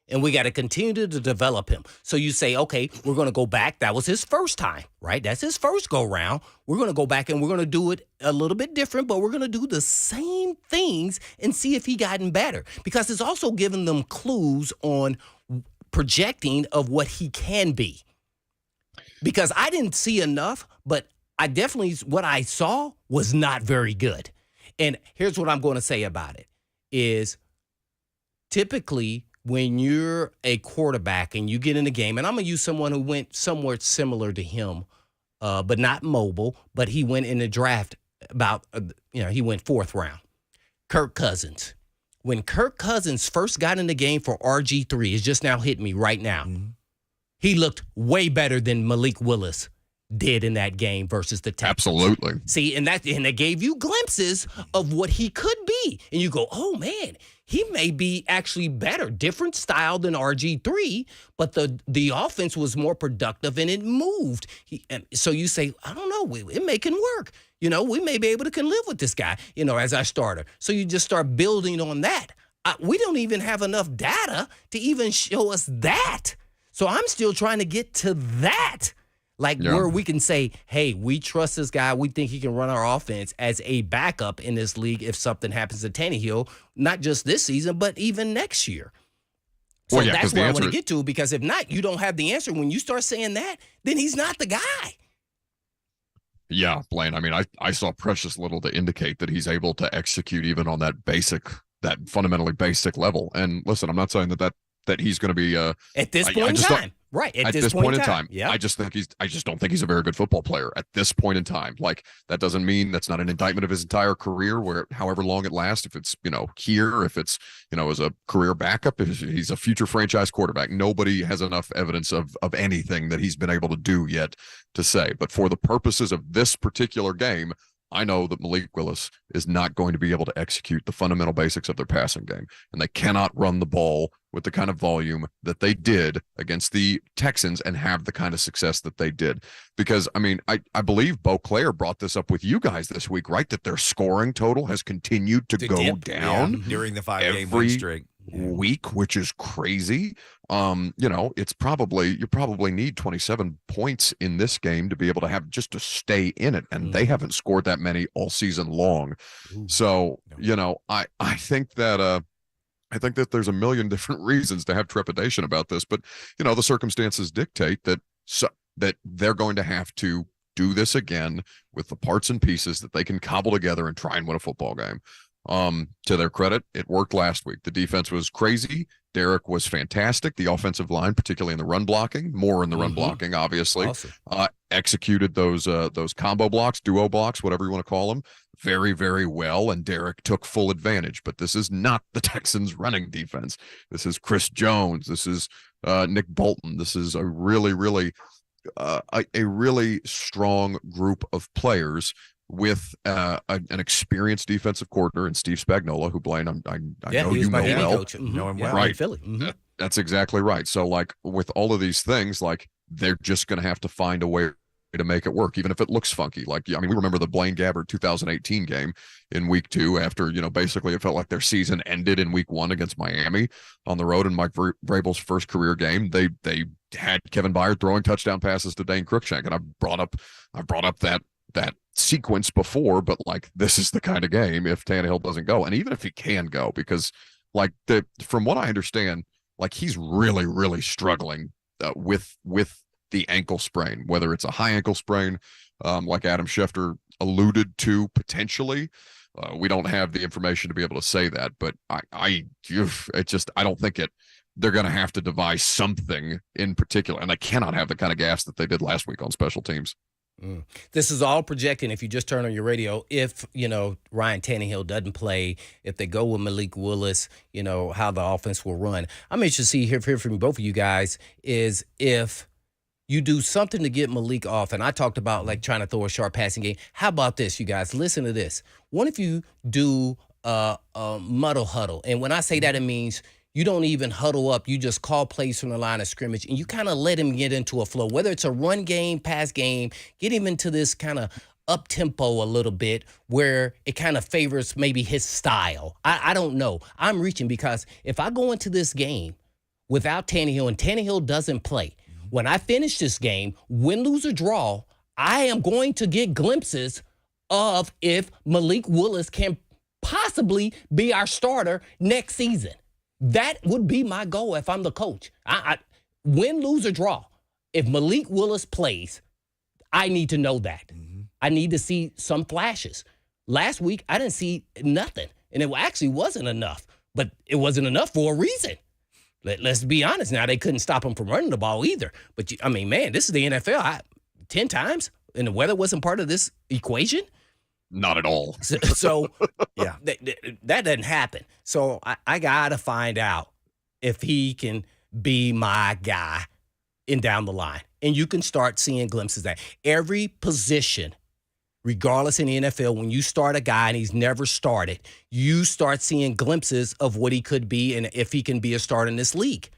And we got to continue to develop him. So you say, okay, we're going to go back. That was his first time, right? That's his first go round. We're going to go back and we're going to do it a little bit different, but we're going to do the same things and see if he gotten better. Because it's also giving them clues on projecting of what he can be. Because I didn't see enough, but I definitely, what I saw was not very good. And here's what I'm going to say about it is typically when you're a quarterback and you get in a game, and I'm going to use someone who went somewhat similar to him, but not mobile, but he went in the draft about, he went 4th round. Kirk Cousins. When Kirk Cousins first got in the game for RG3, it's just now hit me right now. Mm-hmm. He looked way better than Malik Willis did in that game versus the Texans. Absolutely. See, and they gave you glimpses of what he could be. And you go, oh, man, he may be actually better, different style than RG3, but the offense was more productive and it moved. And so you say, I don't know, it may can work. We may be able to can live with this guy, as our starter. So you just start building on that. We don't even have enough data to even show us that. So I'm still trying to get to that. Where we can say, hey, we trust this guy. We think he can run our offense as a backup in this league if something happens to Tannehill, not just this season, but even next year. So that's where I want to get to, because if not, you don't have the answer. When you start saying that, then he's not the guy. Yeah, Blaine, I mean, I saw precious little to indicate that he's able to execute even on that fundamentally basic level. And listen, I'm not saying that he's going to be at this point in time. Right. At this point in time. Yeah. I just don't think he's a very good football player at this point in time. That doesn't mean that's not an indictment of his entire career, where however long it lasts, if it's, here, if it's, as a career backup, if he's a future franchise quarterback, nobody has enough evidence of anything that he's been able to do yet to say. But for the purposes of this particular game, I know that Malik Willis is not going to be able to execute the fundamental basics of their passing game, and they cannot run the ball with the kind of volume that they did against the Texans and have the kind of success that they did. Because, I mean, I believe Beauclair brought this up with you guys this week, right? That their scoring total has continued to go down during the 5-game win streak. Week, which is crazy. It's you probably need 27 points in this game to be able to have just to stay in it, and they haven't scored that many all season long. So I think that there's a million different reasons to have trepidation about this, but the circumstances dictate that they're going to have to do this again with the parts and pieces that they can cobble together and try and win a football game. To their credit, it worked last week. The defense was crazy. Derek was fantastic. The offensive line, particularly in the run blocking, more in the run blocking, obviously, awesome. Executed those combo blocks, duo blocks, whatever you want to call them, very, very well. And Derek took full advantage. But this is not the Texans' running defense. This is Chris Jones. This is Nick Bolton. This is a really, really strong group of players with an experienced defensive coordinator in Steve Spagnuolo, who, Blaine, I know you know well. Coach. Know him well. Right. In Philly. That's exactly right. So, with all of these things, they're just going to have to find a way to make it work, even if it looks funky. We remember the Blaine Gabbert 2018 game in week 2 after, basically it felt like their season ended in week 1 against Miami on the road in Mike Vrabel's first career game. They had Kevin Byard throwing touchdown passes to Dane Cruikshank, and I brought up that sequence before, but this is the kind of game if Tannehill doesn't go, and even if he can go, because from what I understand, he's really, really struggling with the ankle sprain, whether it's a high ankle sprain, like Adam Schefter alluded to potentially. We don't have the information to be able to say that, but I don't think they're going to have to devise something in particular, and they cannot have the kind of gas that they did last week on special teams. This is all projecting. If you just turn on your radio, if Ryan Tannehill doesn't play, if they go with Malik Willis, how the offense will run. I'm interested to hear from both of you guys is if you do something to get Malik off, and I talked about trying to throw a sharp passing game. How about this, you guys? Listen to this. What if you do a muddle huddle? And when I say that, it means you don't even huddle up. You just call plays from the line of scrimmage, and you kind of let him get into a flow. Whether it's a run game, pass game, get him into this kind of up-tempo a little bit where it kind of favors maybe his style. I don't know. I'm reaching because if I go into this game without Tannehill, and Tannehill doesn't play. When I finish this game, win, lose, or draw, I am going to get glimpses of if Malik Willis can possibly be our starter next season. That would be my goal if I'm the coach. I win, lose, or draw. If Malik Willis plays, I need to know that. I need to see some flashes. Last week, I didn't see nothing, and it actually wasn't enough. But it wasn't enough for a reason. Let's be honest. Now, they couldn't stop him from running the ball either. But, I mean, man, this is the NFL 10 times, and the weather wasn't part of this equation? Not at all. So yeah, that doesn't happen. So I got to find out if he can be my guy in down the line. And you can start seeing glimpses of that. Every position, regardless in the NFL, when you start a guy and he's never started, you start seeing glimpses of what he could be and if he can be a starter in this league.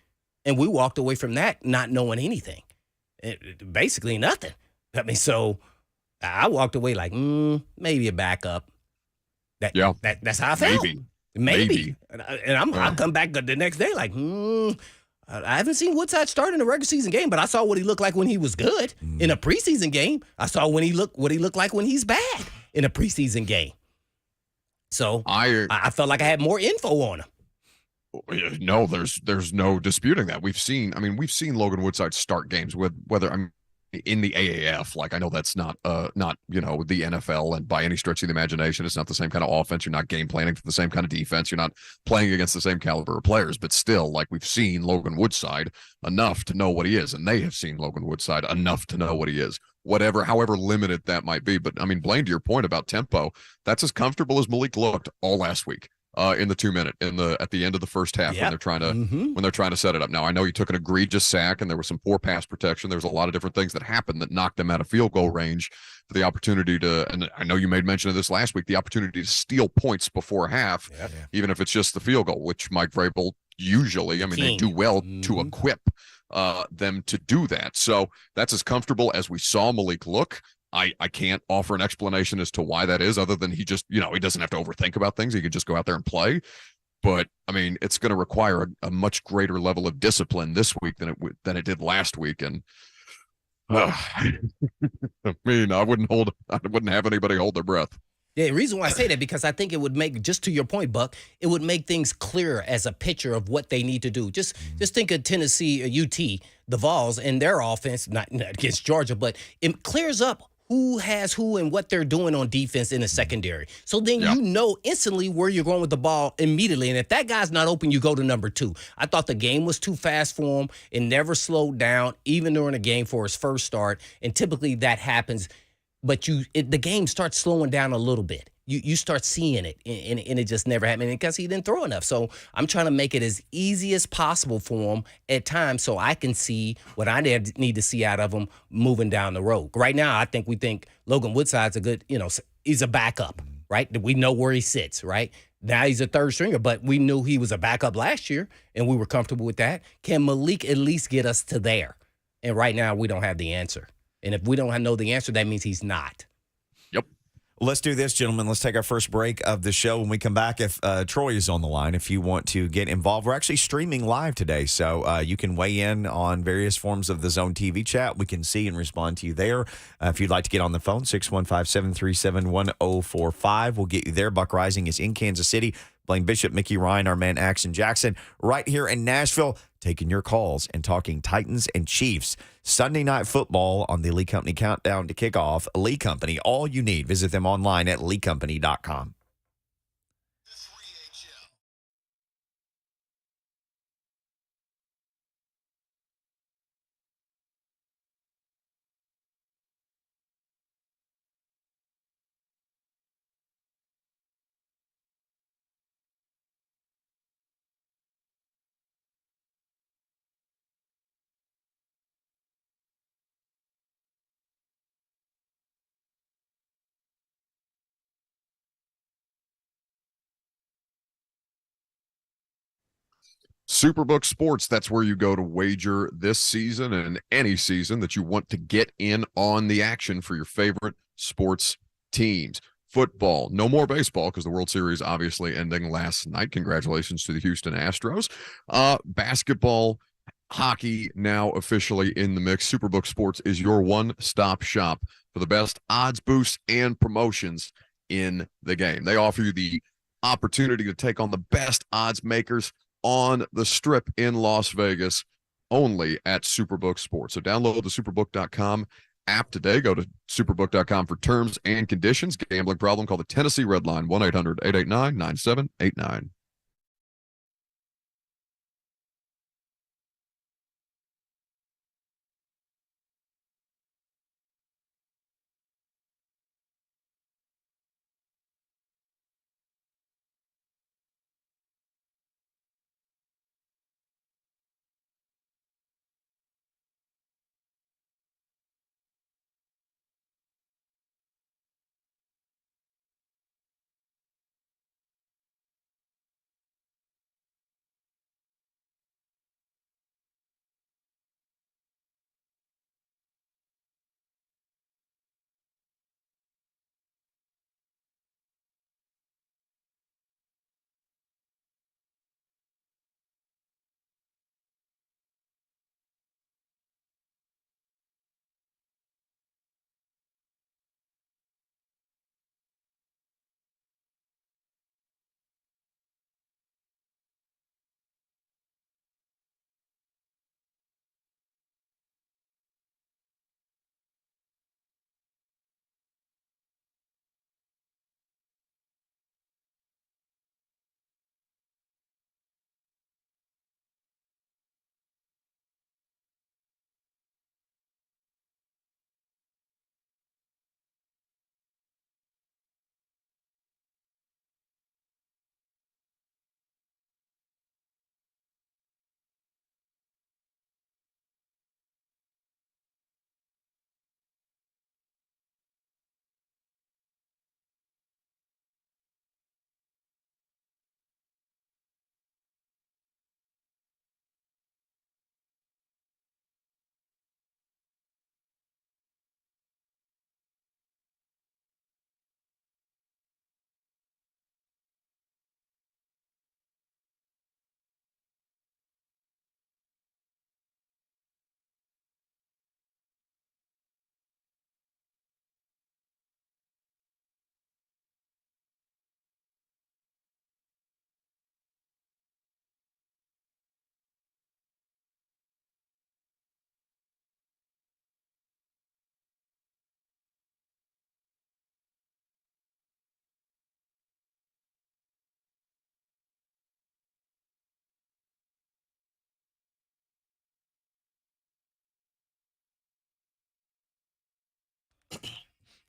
And we walked away from that not knowing anything. Basically nothing. I mean, so I walked away like, maybe a backup. That's how I felt. Maybe. And I'll come back the next day like, I haven't seen Woodside start in a regular season game, but I saw what he looked like when he was good in a preseason game. I saw what he looked like when he's bad in a preseason game. So I felt like I had more info on him. No, there's no disputing that. We've seen Logan Woodside start games with whether I'm in the AAF. Like, I know that's not the NFL, and by any stretch of the imagination, it's not the same kind of offense. You're not game planning for the same kind of defense. You're not playing against the same caliber of players, but still, like, we've seen Logan Woodside enough to know what he is, and they have seen Logan Woodside enough to know what he is, however limited that might be. But I mean, Blaine, to your point about tempo, that's as comfortable as Malik looked all last week. In the 2-minute at the end of the first half when they're trying to set it up. Now, I know he took an egregious sack and there was some poor pass protection. There was a lot of different things that happened that knocked them out of field goal range for the opportunity to, and I know you made mention of this last week, the opportunity to steal points before half, even if it's just the field goal, which Mike Vrabel usually, they do well to equip them to do that. So that's as comfortable as we saw Malik look. I can't offer an explanation as to why that is, other than he just, he doesn't have to overthink about things. He can just go out there and play. But I mean, it's going to require a much greater level of discipline this week than it did last week. And I wouldn't have anybody hold their breath. Yeah, the reason why I say that, because I think it would make, just to your point, Buck, it would make things clearer as a picture of what they need to do. Just think of Tennessee, UT, the Vols, and their offense, not against Georgia, but it clears up who has who and what they're doing on defense in the secondary. So then you know instantly where you're going with the ball immediately. And if that guy's not open, you go to number 2. I thought the game was too fast for him. It never slowed down, even during a game for his first start. And typically that happens, but the game starts slowing down a little bit. You start seeing it, and it just never happened because he didn't throw enough. So I'm trying to make it as easy as possible for him at times so I can see what I need to see out of him moving down the road. Right now, we think Logan Woodside's a good, he's a backup, right? We know where he sits, right? Now he's a third stringer, but we knew he was a backup last year, and we were comfortable with that. Can Malik at least get us to there? And right now, we don't have the answer. And if we don't know the answer, that means he's not. Let's do this, gentlemen. Let's take our first break of the show. When we come back, if Troy is on the line, if you want to get involved, we're actually streaming live today, so you can weigh in on various forms of the Zone TV chat. We can see and respond to you there. If you'd like to get on the phone, 615-737-1045. We'll get you there. Buck Reising is in Kansas City. Blaine Bishop, Mickey Ryan, our man Axon Jackson, right here in Nashville, taking your calls and talking Titans and Chiefs. Sunday Night Football on the Lee Company Countdown to Kickoff. Lee Company, all you need. Visit them online at leecompany.com. Superbook Sports, that's where you go to wager this season and any season that you want to get in on the action for your favorite sports teams. football. No more baseball because the World Series obviously ending last night. Congratulations to the Houston Astros. Basketball, hockey now officially in the mix. Superbook Sports is your one-stop shop for the best odds boosts and promotions in the game. They offer you the opportunity to take on the best odds makers on the Strip in Las Vegas, only at Superbook Sports. So download the superbook.com app today. Go to superbook.com for terms and conditions. Gambling problem? Call the Tennessee Red Line, 1-800-889-9789.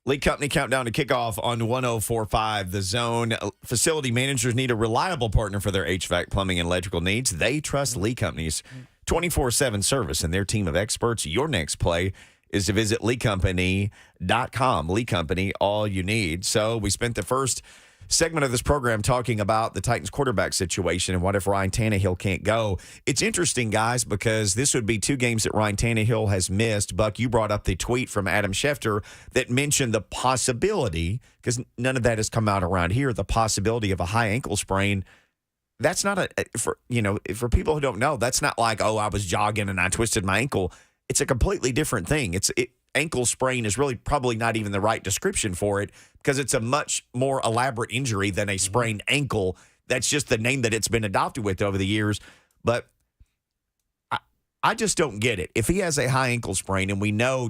Lee Company countdown to kickoff on 104.5 The Zone. Facility managers need a reliable partner for their HVAC, plumbing, and electrical needs. They trust Lee Company's 24/7 service and their team of experts. Your next play is to visit leecompany.com. Lee Company, all you need. So we spent the first segment of this program talking about the Titans quarterback situation and what if Ryan Tannehill can't go. It's interesting, guys, because this would be 2 games that Ryan Tannehill has missed. Buck, you brought up the tweet from Adam Schefter that mentioned the possibility, because none of that has come out around here, the possibility of a high ankle sprain. That's not for people who don't know, that's not like, oh, I was jogging and I twisted my ankle. It's a completely different thing. Ankle sprain is really probably not even the right description for it because it's a much more elaborate injury than a sprained ankle. That's just the name that it's been adopted with over the years. But I just don't get it. If he has a high ankle sprain, and we know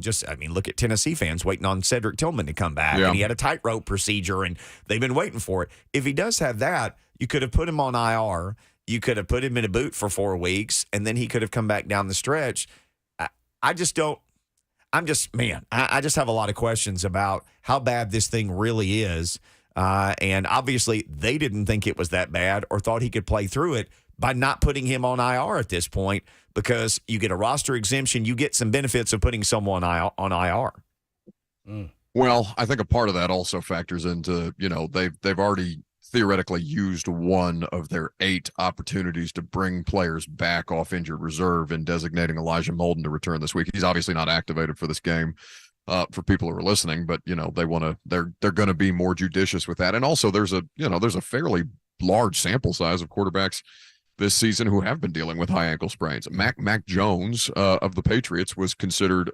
look at Tennessee fans waiting on Cedric Tillman to come back, and he had a tightrope procedure, and they've been waiting for it. If he does have that, you could have put him on IR. You could have put him in a boot for 4 weeks, and then he could have come back down the stretch. I just have a lot of questions about how bad this thing really is. And obviously, they didn't think it was that bad or thought he could play through it by not putting him on IR at this point, because you get a roster exemption. You get some benefits of putting someone on IR. Well, I think a part of that also factors into, they've already theoretically used one of their 8 opportunities to bring players back off injured reserve in designating Elijah Molden to return this week. He's obviously not activated for this game. for people who are listening, but they're going to be more judicious with that. And also there's a fairly large sample size of quarterbacks this season who have been dealing with high ankle sprains. Mac Jones of the Patriots was considered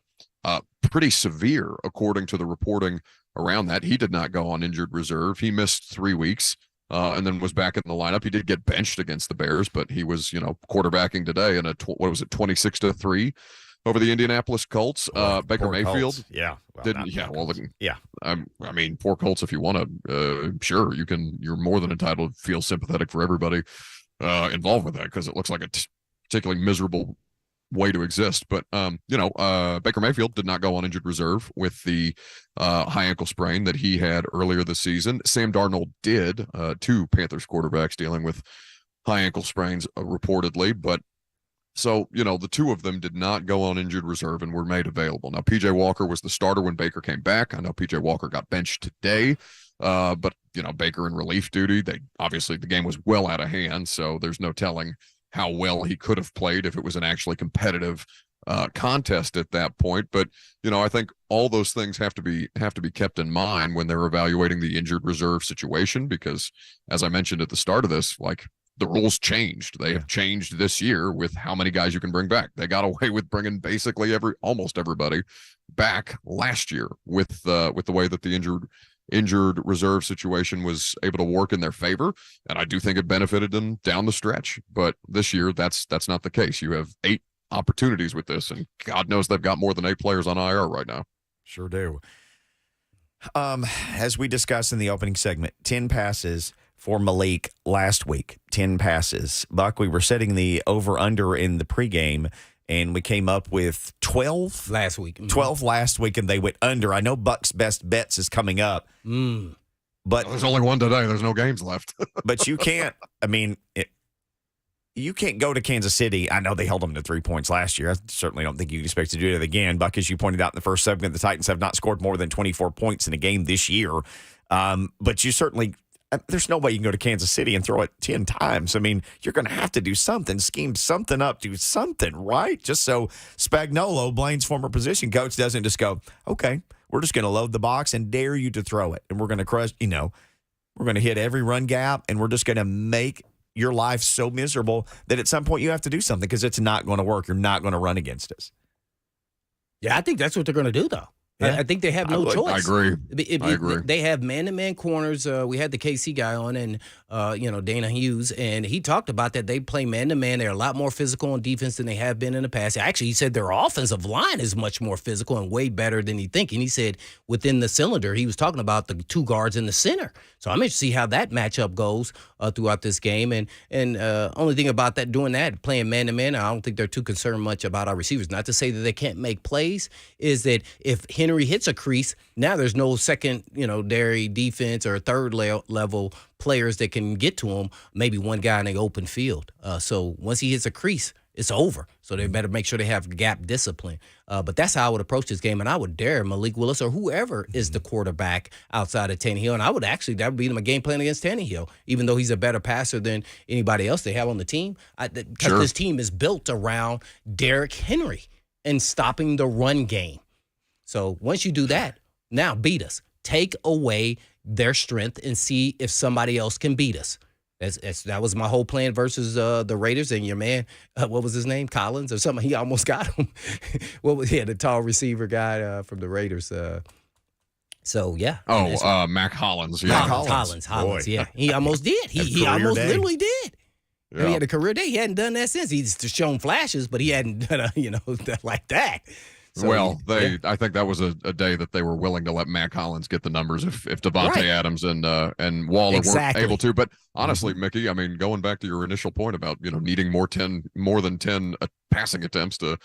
pretty severe according to the reporting around that. He did not go on injured reserve. He missed 3 weeks and then was back in the lineup. He did get benched against the Bears, but he was quarterbacking today in a 26-3 over the Indianapolis Colts. Baker Mayfield, Colts. Yeah, didn't. Yeah, well, yeah. I mean, poor Colts. If you want to, sure, you can. You're more than entitled to feel sympathetic for everybody involved with that, because it looks like a particularly miserable way to exist. But Baker Mayfield did not go on injured reserve with the high ankle sprain that he had earlier this season. Sam Darnold did. Two Panthers quarterbacks dealing with high ankle sprains reportedly, but. So, the two of them did not go on injured reserve and were made available. Now, P.J. Walker was the starter when Baker came back. I know P.J. Walker got benched today, but, Baker in relief duty, obviously the game was well out of hand, so there's no telling how well he could have played if it was an actually competitive contest at that point. But, I think all those things have to be kept in mind when they're evaluating the injured reserve situation, because, as I mentioned at the start of this, the rules changed. They have changed this year with how many guys you can bring back. They got away with bringing basically almost everybody back last year with the way that the injured reserve situation was able to work in their favor, and I do think it benefited them down the stretch. But this year, that's not the case. You have 8 opportunities with this, and God knows they've got more than 8 players on IR right now. Sure do. As we discussed in the opening segment, 10 passes for Malik last week, 10 passes. Buck, we were setting the over-under in the pregame, and we came up with 12 last week. Mm-hmm. 12 last week, and they went under. I know Buck's best bets is coming up, but there's only one today. There's no games left. But you can't. I mean, you can't go to Kansas City. I know they held them to 3 points last year. I certainly don't think you can expect to do it again. Buck, as you pointed out in the first segment, the Titans have not scored more than 24 points in a game this year. But you certainly. There's no way you can go to Kansas City and throw it 10 times. I mean, you're going to have to do something, scheme something up, do something, right? Just so Spagnuolo, Blaine's former position coach, doesn't just go, okay, we're just going to load the box and dare you to throw it. And we're going to crush, we're going to hit every run gap, and we're just going to make your life so miserable that at some point you have to do something, because it's not going to work. You're not going to run against us. Yeah, I think that's what they're going to do, though. Yeah. I think they have no choice. I agree. They have man-to-man corners. We had the KC guy on, and Dana Hughes, and he talked about that. They play man-to-man. They're a lot more physical on defense than they have been in the past. Actually, he said their offensive line is much more physical and way better than he think. And he said within the cylinder, he was talking about the 2 guards in the center. So I'm interested to see how that matchup goes throughout this game. And only thing about that, doing that, playing man-to-man, I don't think they're too concerned much about our receivers. Not to say that they can't make plays, is that if Henry hits a crease, now there's no secondary defense or third level players that can get to him, maybe one guy in the open field. So once he hits a crease, it's over. So they better make sure they have gap discipline. But that's how I would approach this game, and I would dare Malik Willis or whoever is the quarterback outside of Tannehill, and that would be my game plan against Tannehill, even though he's a better passer than anybody else they have on the team. Because this team is built around Derrick Henry and stopping the run game. So once you do that, now beat us. Take away their strength and see if somebody else can beat us. That was my whole plan versus the Raiders. And your man, what was his name? Collins or something? He almost got him. The tall receiver guy from the Raiders. So, yeah. Mac Hollins. Yeah. Hollins, yeah. He almost did. He almost literally did. Yeah. He had a career day. He hadn't done that since. He's shown flashes, but he hadn't done like that. So, I think that was a day that they were willing to let Mac Hollins get the numbers if Devontae Adams and Waller weren't able to. But honestly, Mickey, I mean, going back to your initial point about needing more than 10 passing attempts to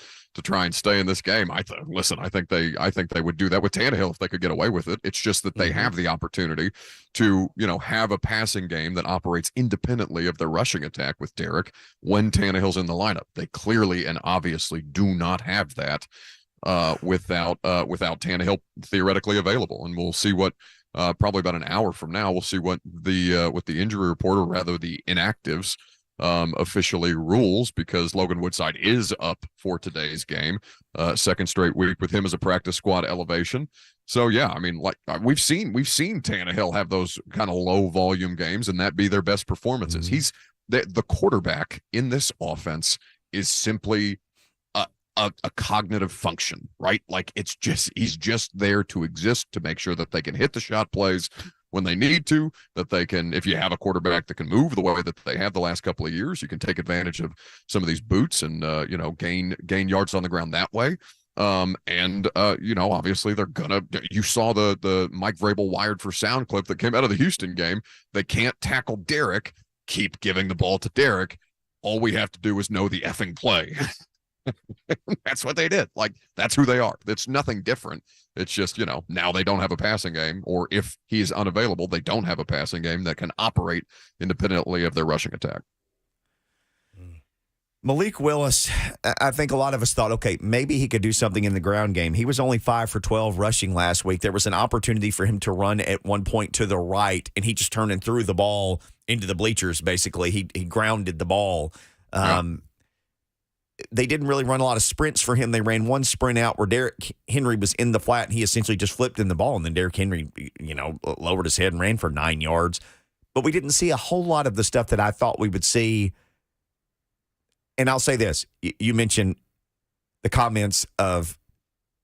try and stay in this game, I think they would do that with Tannehill if they could get away with it. It's just that they have the opportunity to have a passing game that operates independently of their rushing attack with Derrick when Tannehill's in the lineup. They clearly and obviously do not have that. Without Tannehill theoretically available, and we'll see what probably about an hour from now we'll see what the injury report, or rather the inactives officially rules, because Logan Woodside is up for today's game. Second straight week with him as a practice squad elevation. So yeah, I mean, like we've seen Tannehill have those kind of low volume games and that be their best performances. Mm-hmm. He's the quarterback in this offense is simply a cognitive function, right? Like he's just there to exist, to make sure that they can hit the shot plays when they need to, that they can, if you have a quarterback that can move the way that they have the last couple of years, you can take advantage of some of these boots and gain yards on the ground that way. Obviously you saw the Mike Vrabel wired for sound clip that came out of the Houston game. They can't tackle Derek, keep giving the ball to Derek. All we have to do is know the effing play. That's what they did. Like, that's who they are. It's nothing different. It's just, now they don't have a passing game, or if he's unavailable, they don't have a passing game that can operate independently of their rushing attack. Malik Willis, I think a lot of us thought, okay, maybe he could do something in the ground game. He was only 5 for 12 rushing last week. There was an opportunity for him to run at one point to the right, and he just turned and threw the ball into the bleachers, basically. He grounded the ball. They didn't really run a lot of sprints for him. They ran one sprint out where Derrick Henry was in the flat, and he essentially just flipped in the ball, and then Derrick Henry, lowered his head and ran for 9 yards. But we didn't see a whole lot of the stuff that I thought we would see. And I'll say this. You mentioned the comments of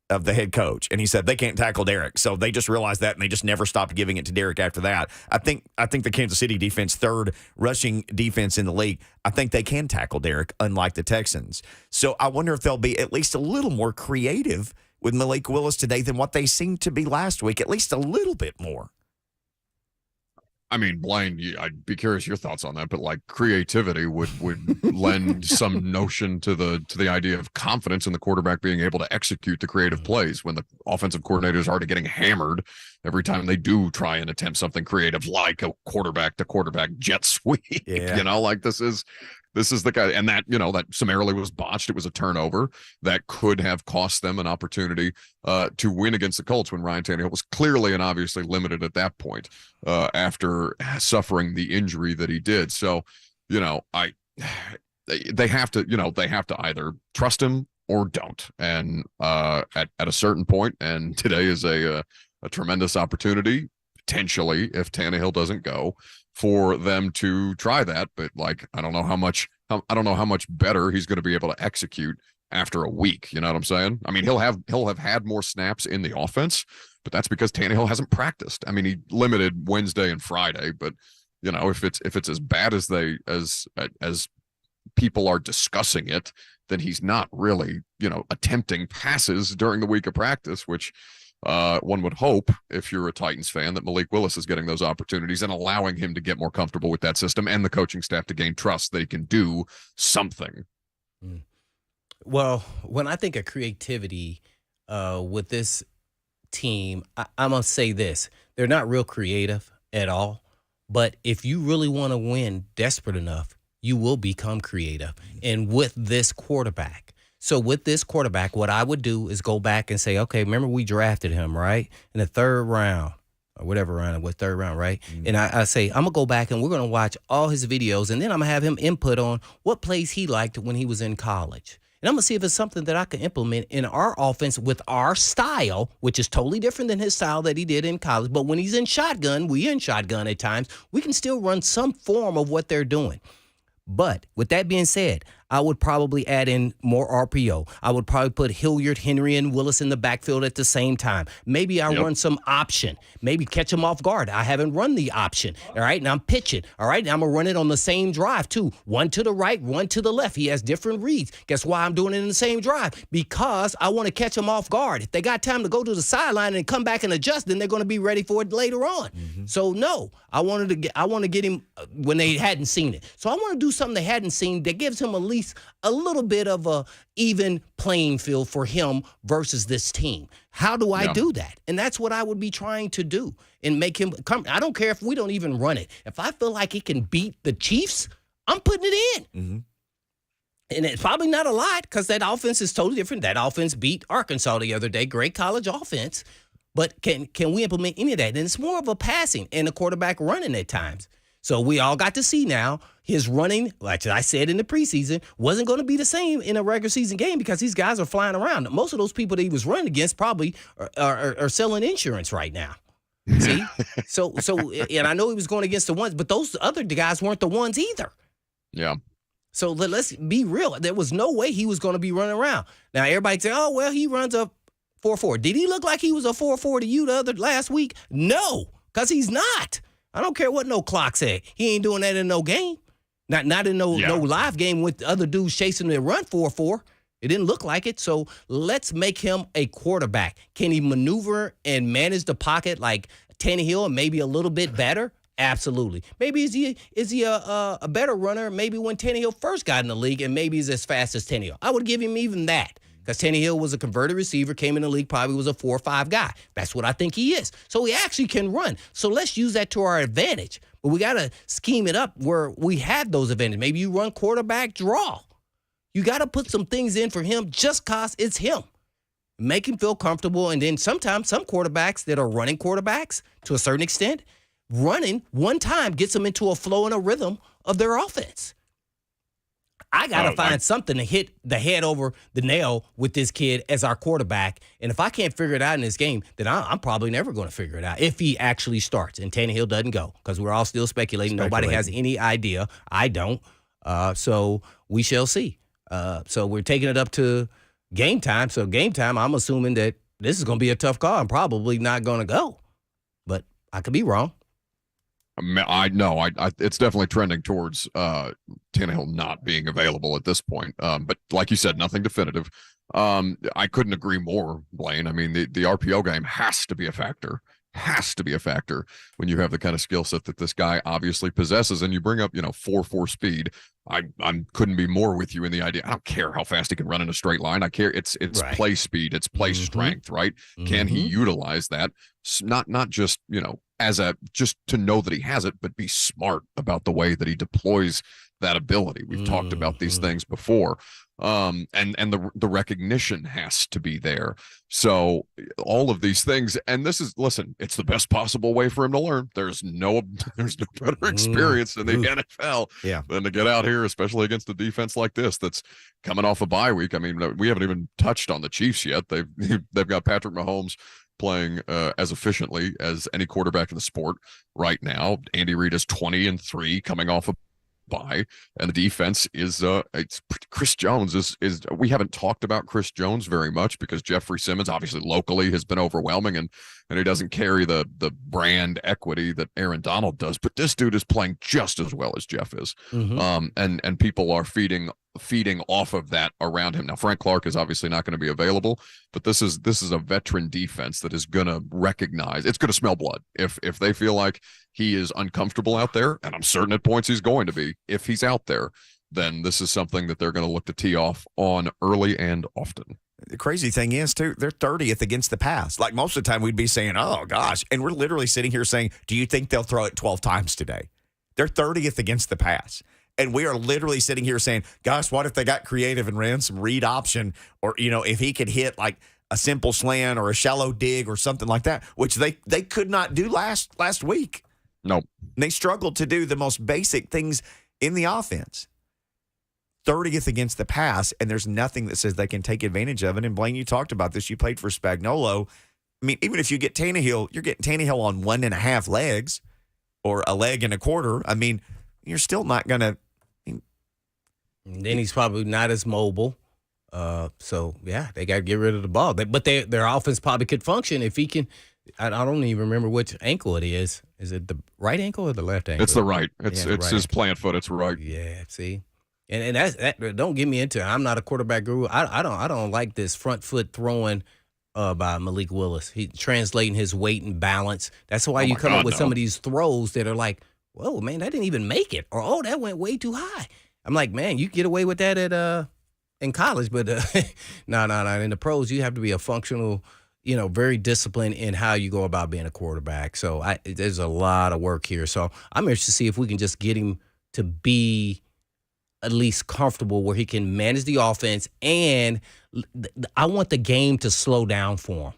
the head coach, and he said they can't tackle Derek. So they just realized that, and they just never stopped giving it to Derek after that. I think the Kansas City defense, third rushing defense in the league, I think they can tackle Derek, unlike the Texans. So I wonder if they'll be at least a little more creative with Malik Willis today than what they seemed to be last week, at least a little bit more. I mean, Blaine, I'd be curious your thoughts on that, but like creativity would lend some notion to the idea of confidence in the quarterback being able to execute the creative plays when the offensive coordinator is already getting hammered every time they do try and attempt something creative, like a quarterback to quarterback jet sweep. Yeah. Like this is the guy, and that that summarily was botched. It was a turnover that could have cost them an opportunity to win against the Colts when Ryan Tannehill was clearly and obviously limited at that point after suffering the injury that he did. So, they have to either trust him or don't. And at a certain point, and today is a tremendous opportunity, potentially, if Tannehill doesn't go, for them to try that. But like, I don't know how much better he's going to be able to execute after a week. You know what I'm saying? I mean, he'll have had more snaps in the offense, but that's because Tannehill hasn't practiced. I mean, he limited Wednesday and Friday, but if it's as bad as as people are discussing it, then he's not really, attempting passes during the week of practice, which one would hope, if you're a Titans fan, that Malik Willis is getting those opportunities and allowing him to get more comfortable with that system and the coaching staff to gain trust that he can do something. Well, when I think of creativity with this team, I'm going to say this. They're not real creative at all. But if you really want to win desperate enough, you will become creative. And with this quarterback. So with this quarterback, what I would do is go back and say, okay, remember we drafted him, right? In the third round or whatever round it was, third round, right? Mm-hmm. And I say, I'm going to go back and we're going to watch all his videos, and then I'm going to have him input on what plays he liked when he was in college. And I'm going to see if it's something that I can implement in our offense with our style, which is totally different than his style that he did in college. But when he's in shotgun, we in shotgun at times, we can still run some form of what they're doing. But with that being said, I would probably add in more RPO. I would probably put Hilliard, Henry, and Willis in the backfield at the same time. Maybe I run some option. Maybe catch them off guard. I haven't run the option. All right, and I'm pitching. All right, and I'm going to run it on the same drive, too. One to the right, one to the left. He has different reads. Guess why I'm doing it in the same drive? Because I want to catch them off guard. If they got time to go to the sideline and come back and adjust, then they're going to be ready for it later on. Mm-hmm. So, no, I want to get him when they hadn't seen it. So I want to do something they hadn't seen that gives him at least a little bit of a even playing field for him versus this team. How do I do that? And that's what I would be trying to do and make him come. I don't care if we don't even run it. If I feel like he can beat the Chiefs, I'm putting it in. Mm-hmm. And it's probably not a lot because that offense is totally different. That offense beat Arkansas the other day. Great college offense. But can we implement any of that? And it's more of a passing and a quarterback running at times. So we all got to see now his running, like I said in the preseason, wasn't going to be the same in a regular season game because these guys are flying around. Most of those people that he was running against probably are selling insurance right now. See? So, and I know he was going against the ones, but those other guys weren't the ones either. Yeah. So let's be real. There was no way he was going to be running around. Now, everybody say, oh, well, he runs a 4.4. Did he look like he was a 4.4 to you last week? No, because he's not. I don't care what no clock said. He ain't doing that in no game. Not in no live game with other dudes chasing the run 4.4. It didn't look like it. So let's make him a quarterback. Can he maneuver and manage the pocket like Tannehill and maybe a little bit better? Absolutely. Maybe is he a better runner maybe when Tannehill first got in the league and maybe he's as fast as Tannehill. I would give him even that. Because Tannehill was a converted receiver, came in the league, probably was a 4 or 5 guy. That's what I think he is. So he actually can run. So let's use that to our advantage. But we got to scheme it up where we have those advantages. Maybe you run quarterback draw. You got to put some things in for him just because it's him. Make him feel comfortable. And then sometimes some quarterbacks that are running quarterbacks to a certain extent, running one time gets them into a flow and a rhythm of their offense. I got to find something to hit the head over the nail with this kid as our quarterback. And if I can't figure it out in this game, then I'm probably never going to figure it out if he actually starts and Tannehill doesn't go because we're all still speculating. Nobody has any idea. I don't. So we shall see. So we're taking it up to game time. So game time, I'm assuming that this is going to be a tough call. I'm probably not going to go. But I could be wrong. I know. It's definitely trending towards Tannehill not being available at this point. But like you said, nothing definitive. I couldn't agree more, Blaine. I mean, the RPO game has to be a factor. Has to be a factor when you have the kind of skill set that this guy obviously possesses. And you bring up, 4.4 speed. I couldn't be more with you in the idea. I don't care how fast he can run in a straight line. I care. It's right. Play speed. It's play strength, right? Can he utilize that? Not just, just to know that he has it, but be smart about the way that he deploys that ability. We've talked about these things before. And the recognition has to be there. So all of these things, and listen, it's the best possible way for him to learn. There's no better experience in the NFL than to get out here, especially against a defense like this that's coming off a bye week. I mean, we haven't even touched on the Chiefs yet. They've got Patrick Mahomes playing as efficiently as any quarterback in the sport right now. Andy Reid is 20-3 coming off a bye, and the defense is Chris Jones is we haven't talked about Chris Jones very much because Jeffrey Simmons obviously locally has been overwhelming and he doesn't carry the brand equity that Aaron Donald does, but this dude is playing just as well as Jeff is. And people are feeding off of that around him. Now Frank Clark is obviously not going to be available, but this is a veteran defense that is going to recognize, it's going to smell blood if they feel like he is uncomfortable out there, and I'm certain at points he's going to be if he's out there, then this is something that they're going to look to tee off on early and often. The crazy thing is, too, they're 30th against the pass. Like most of the time we'd be saying, oh, gosh. And we're literally sitting here saying, do you think they'll throw it 12 times today? They're 30th against the pass. And we are literally sitting here saying, gosh, what if they got creative and ran some read option or, if he could hit like a simple slant or a shallow dig or something like that, which they could not do last week. No. They struggled to do the most basic things in the offense. 30th against the pass, and there's nothing that says they can take advantage of it. And Blaine, you talked about this. You played for Spagnuolo. I mean, even if you get Tannehill, you're getting Tannehill on 1.5 legs or a leg and a quarter. I mean, you're still not going to. Then he's probably not as mobile. So, yeah, they got to get rid of the ball. But their offense probably could function if he can. I don't even remember which ankle it is. Is it the right ankle or the left ankle? It's the right. It's right his plant foot. It's right. Yeah, see. And that don't get me into it. I'm not a quarterback guru. I don't like this front foot throwing by Malik Willis. He translating his weight and balance. That's why you come up with some of these throws that are like, whoa, man, that didn't even make it. Or, oh, that went way too high. I'm like, man, you get away with that in college, but no. In the pros, you have to be a functional, very disciplined in how you go about being a quarterback. So there's a lot of work here. So I'm interested to see if we can just get him to be at least comfortable where he can manage the offense. And I want the game to slow down for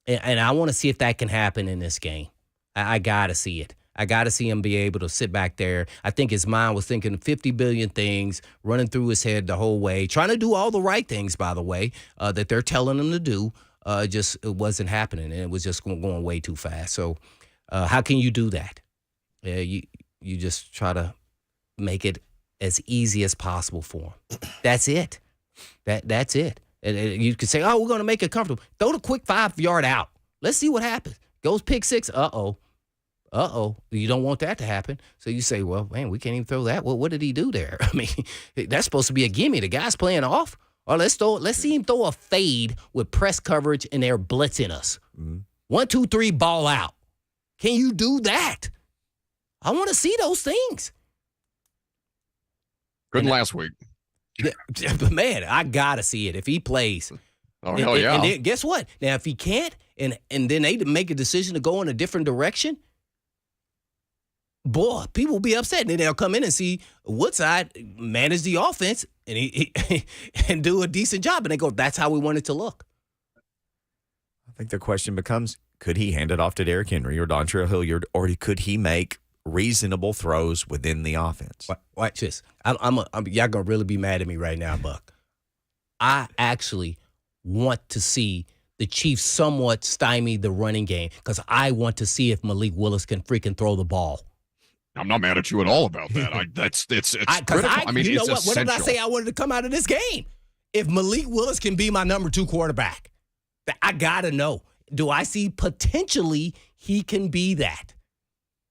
him. And I want to see if that can happen in this game. I got to see it. I got to see him be able to sit back there. I think his mind was thinking 50 billion things running through his head the whole way, trying to do all the right things, by the way, that they're telling him to do. Just it wasn't happening, and it was just going way too fast. So how can you do that? You just try to make it as easy as possible for him. That's it. That's it. And you can say, oh, we're going to make it comfortable. Throw the quick 5-yard out. Let's see what happens. Goes pick 6. Uh-oh. You don't want that to happen. So you say, well, man, we can't even throw that. Well, what did he do there? I mean, that's supposed to be a gimme. The guy's playing off. Or let's see him throw a fade with press coverage and they're blitzing us. Mm-hmm. 1, 2, 3, ball out. Can you do that? I want to see those things. Good last week. But man, I gotta see it if he plays. Oh, hell yeah. And then, guess what? Now, if he can't, and then they make a decision to go in a different direction, boy, people will be upset. And then they'll come in and see Woodside manage the offense and he and do a decent job. And they go, that's how we want it to look. I think the question becomes, could he hand it off to Derrick Henry or Dontrell Hilliard, or could he make reasonable throws within the offense? Watch this. Y'all gonna really be mad at me right now, Buck. I actually want to see the Chiefs somewhat stymie the running game because I want to see if Malik Willis can freaking throw the ball. I'm not mad at you at all about that. It's critical. I mean, you know it's what? essential. What did I say I wanted to come out of this game? If Malik Willis can be my number 2 quarterback, I gotta know. Do I see potentially he can be that?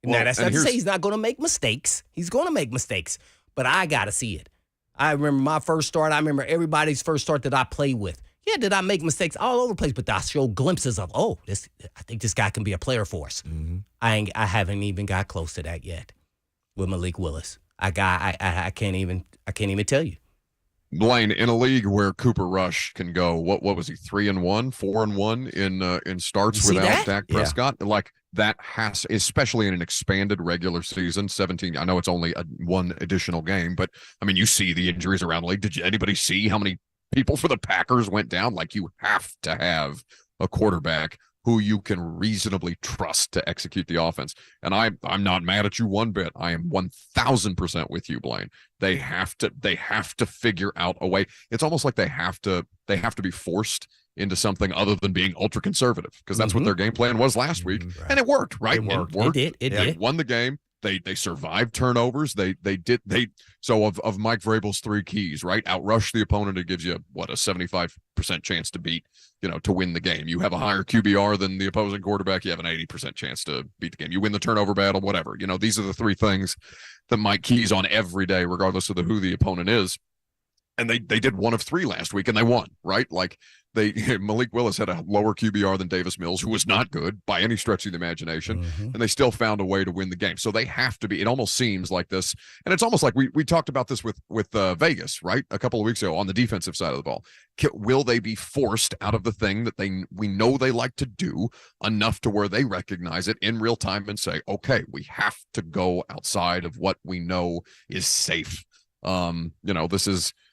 Well, now, that's not to say he's not going to make mistakes. He's going to make mistakes, but I got to see it. I remember my first start. I remember everybody's first start that I played with. Yeah, did I make mistakes all over the place? But I showed glimpses of, I think this guy can be a player for us. Mm-hmm. I haven't even got close to that yet with Malik Willis. I can't even tell you. Blaine, in a league where Cooper Rush can go, what was he, 3-1, 4-1 in starts without Dak Prescott? Yeah. Like that has, especially in an expanded regular season, 17. I know it's only one additional game, but I mean, you see the injuries around the league. Did anybody see how many people for the Packers went down? Like, you have to have a quarterback who you can reasonably trust to execute the offense. And I'm not mad at you one bit. I am 1,000% with you, Blaine. They have to figure out a way. It's almost like they have to be forced into something other than being ultra conservative, because that's what their game plan was last week, right. And it worked, right? It worked. It did. They won the game. They survived turnovers. So of Mike Vrabel's 3 keys, right? Outrush the opponent. It gives you a 75% chance to beat, to win the game. You have a higher QBR than the opposing quarterback. You have an 80% chance to beat the game. You win the turnover battle, whatever. These are the 3 things that Mike keys on every day, regardless of who the opponent is. And they did 1 of 3 last week, and they won, right? Like, Malik Willis had a lower QBR than Davis Mills, who was not good by any stretch of the imagination, and they still found a way to win the game. So they have to be. It almost seems like this, and it's almost like we talked about this with Vegas, right, a couple of weeks ago on the defensive side of the ball. Will they be forced out of the thing that we know they like to do enough to where they recognize it in real time and say, okay, we have to go outside of what we know is safe.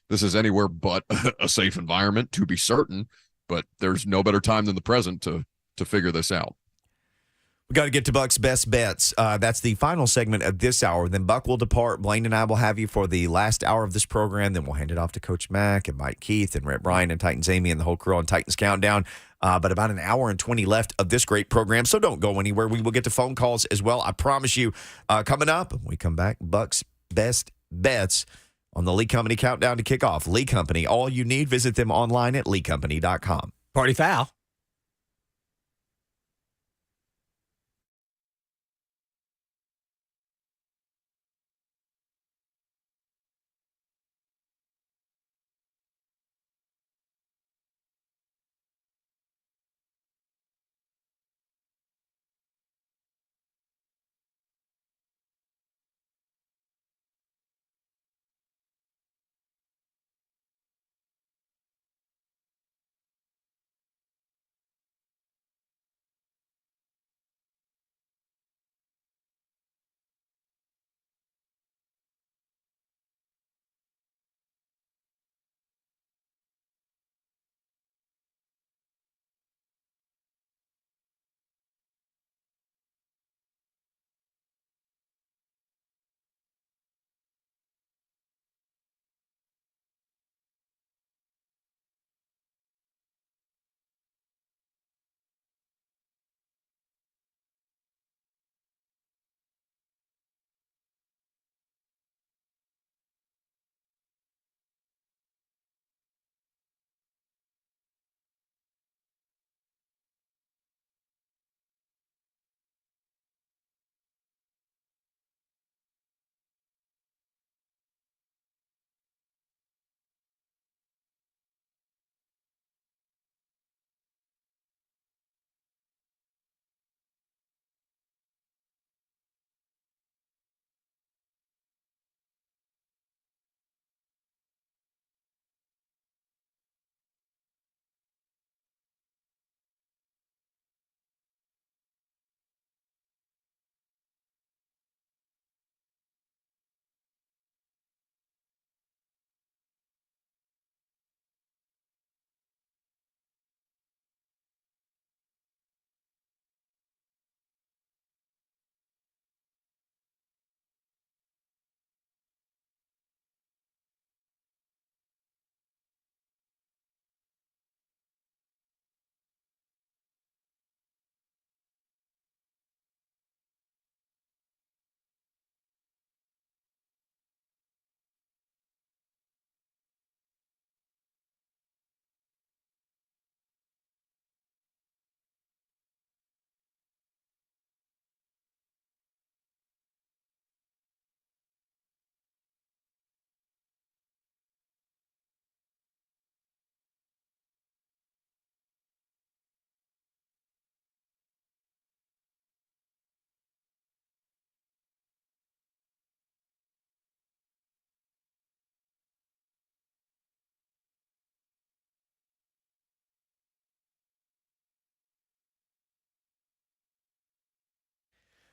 This is anywhere but a safe environment, to be certain, but there's no better time than the present to figure this out. We got to get to Buck's best bets. That's the final segment of this hour. Then Buck will depart. Blaine and I will have you for the last hour of this program. Then we'll hand it off to Coach Mack and Mike Keith and Rhett Bryan and Titans Amy and the whole crew on Titans Countdown. But about an hour and 20 left of this great program, so don't go anywhere. We will get to phone calls as well, I promise you. Coming up, when we come back, Buck's best bets on the Lee Company Countdown to Kickoff. Lee Company, all you need. Visit them online at leecompany.com. Party foul.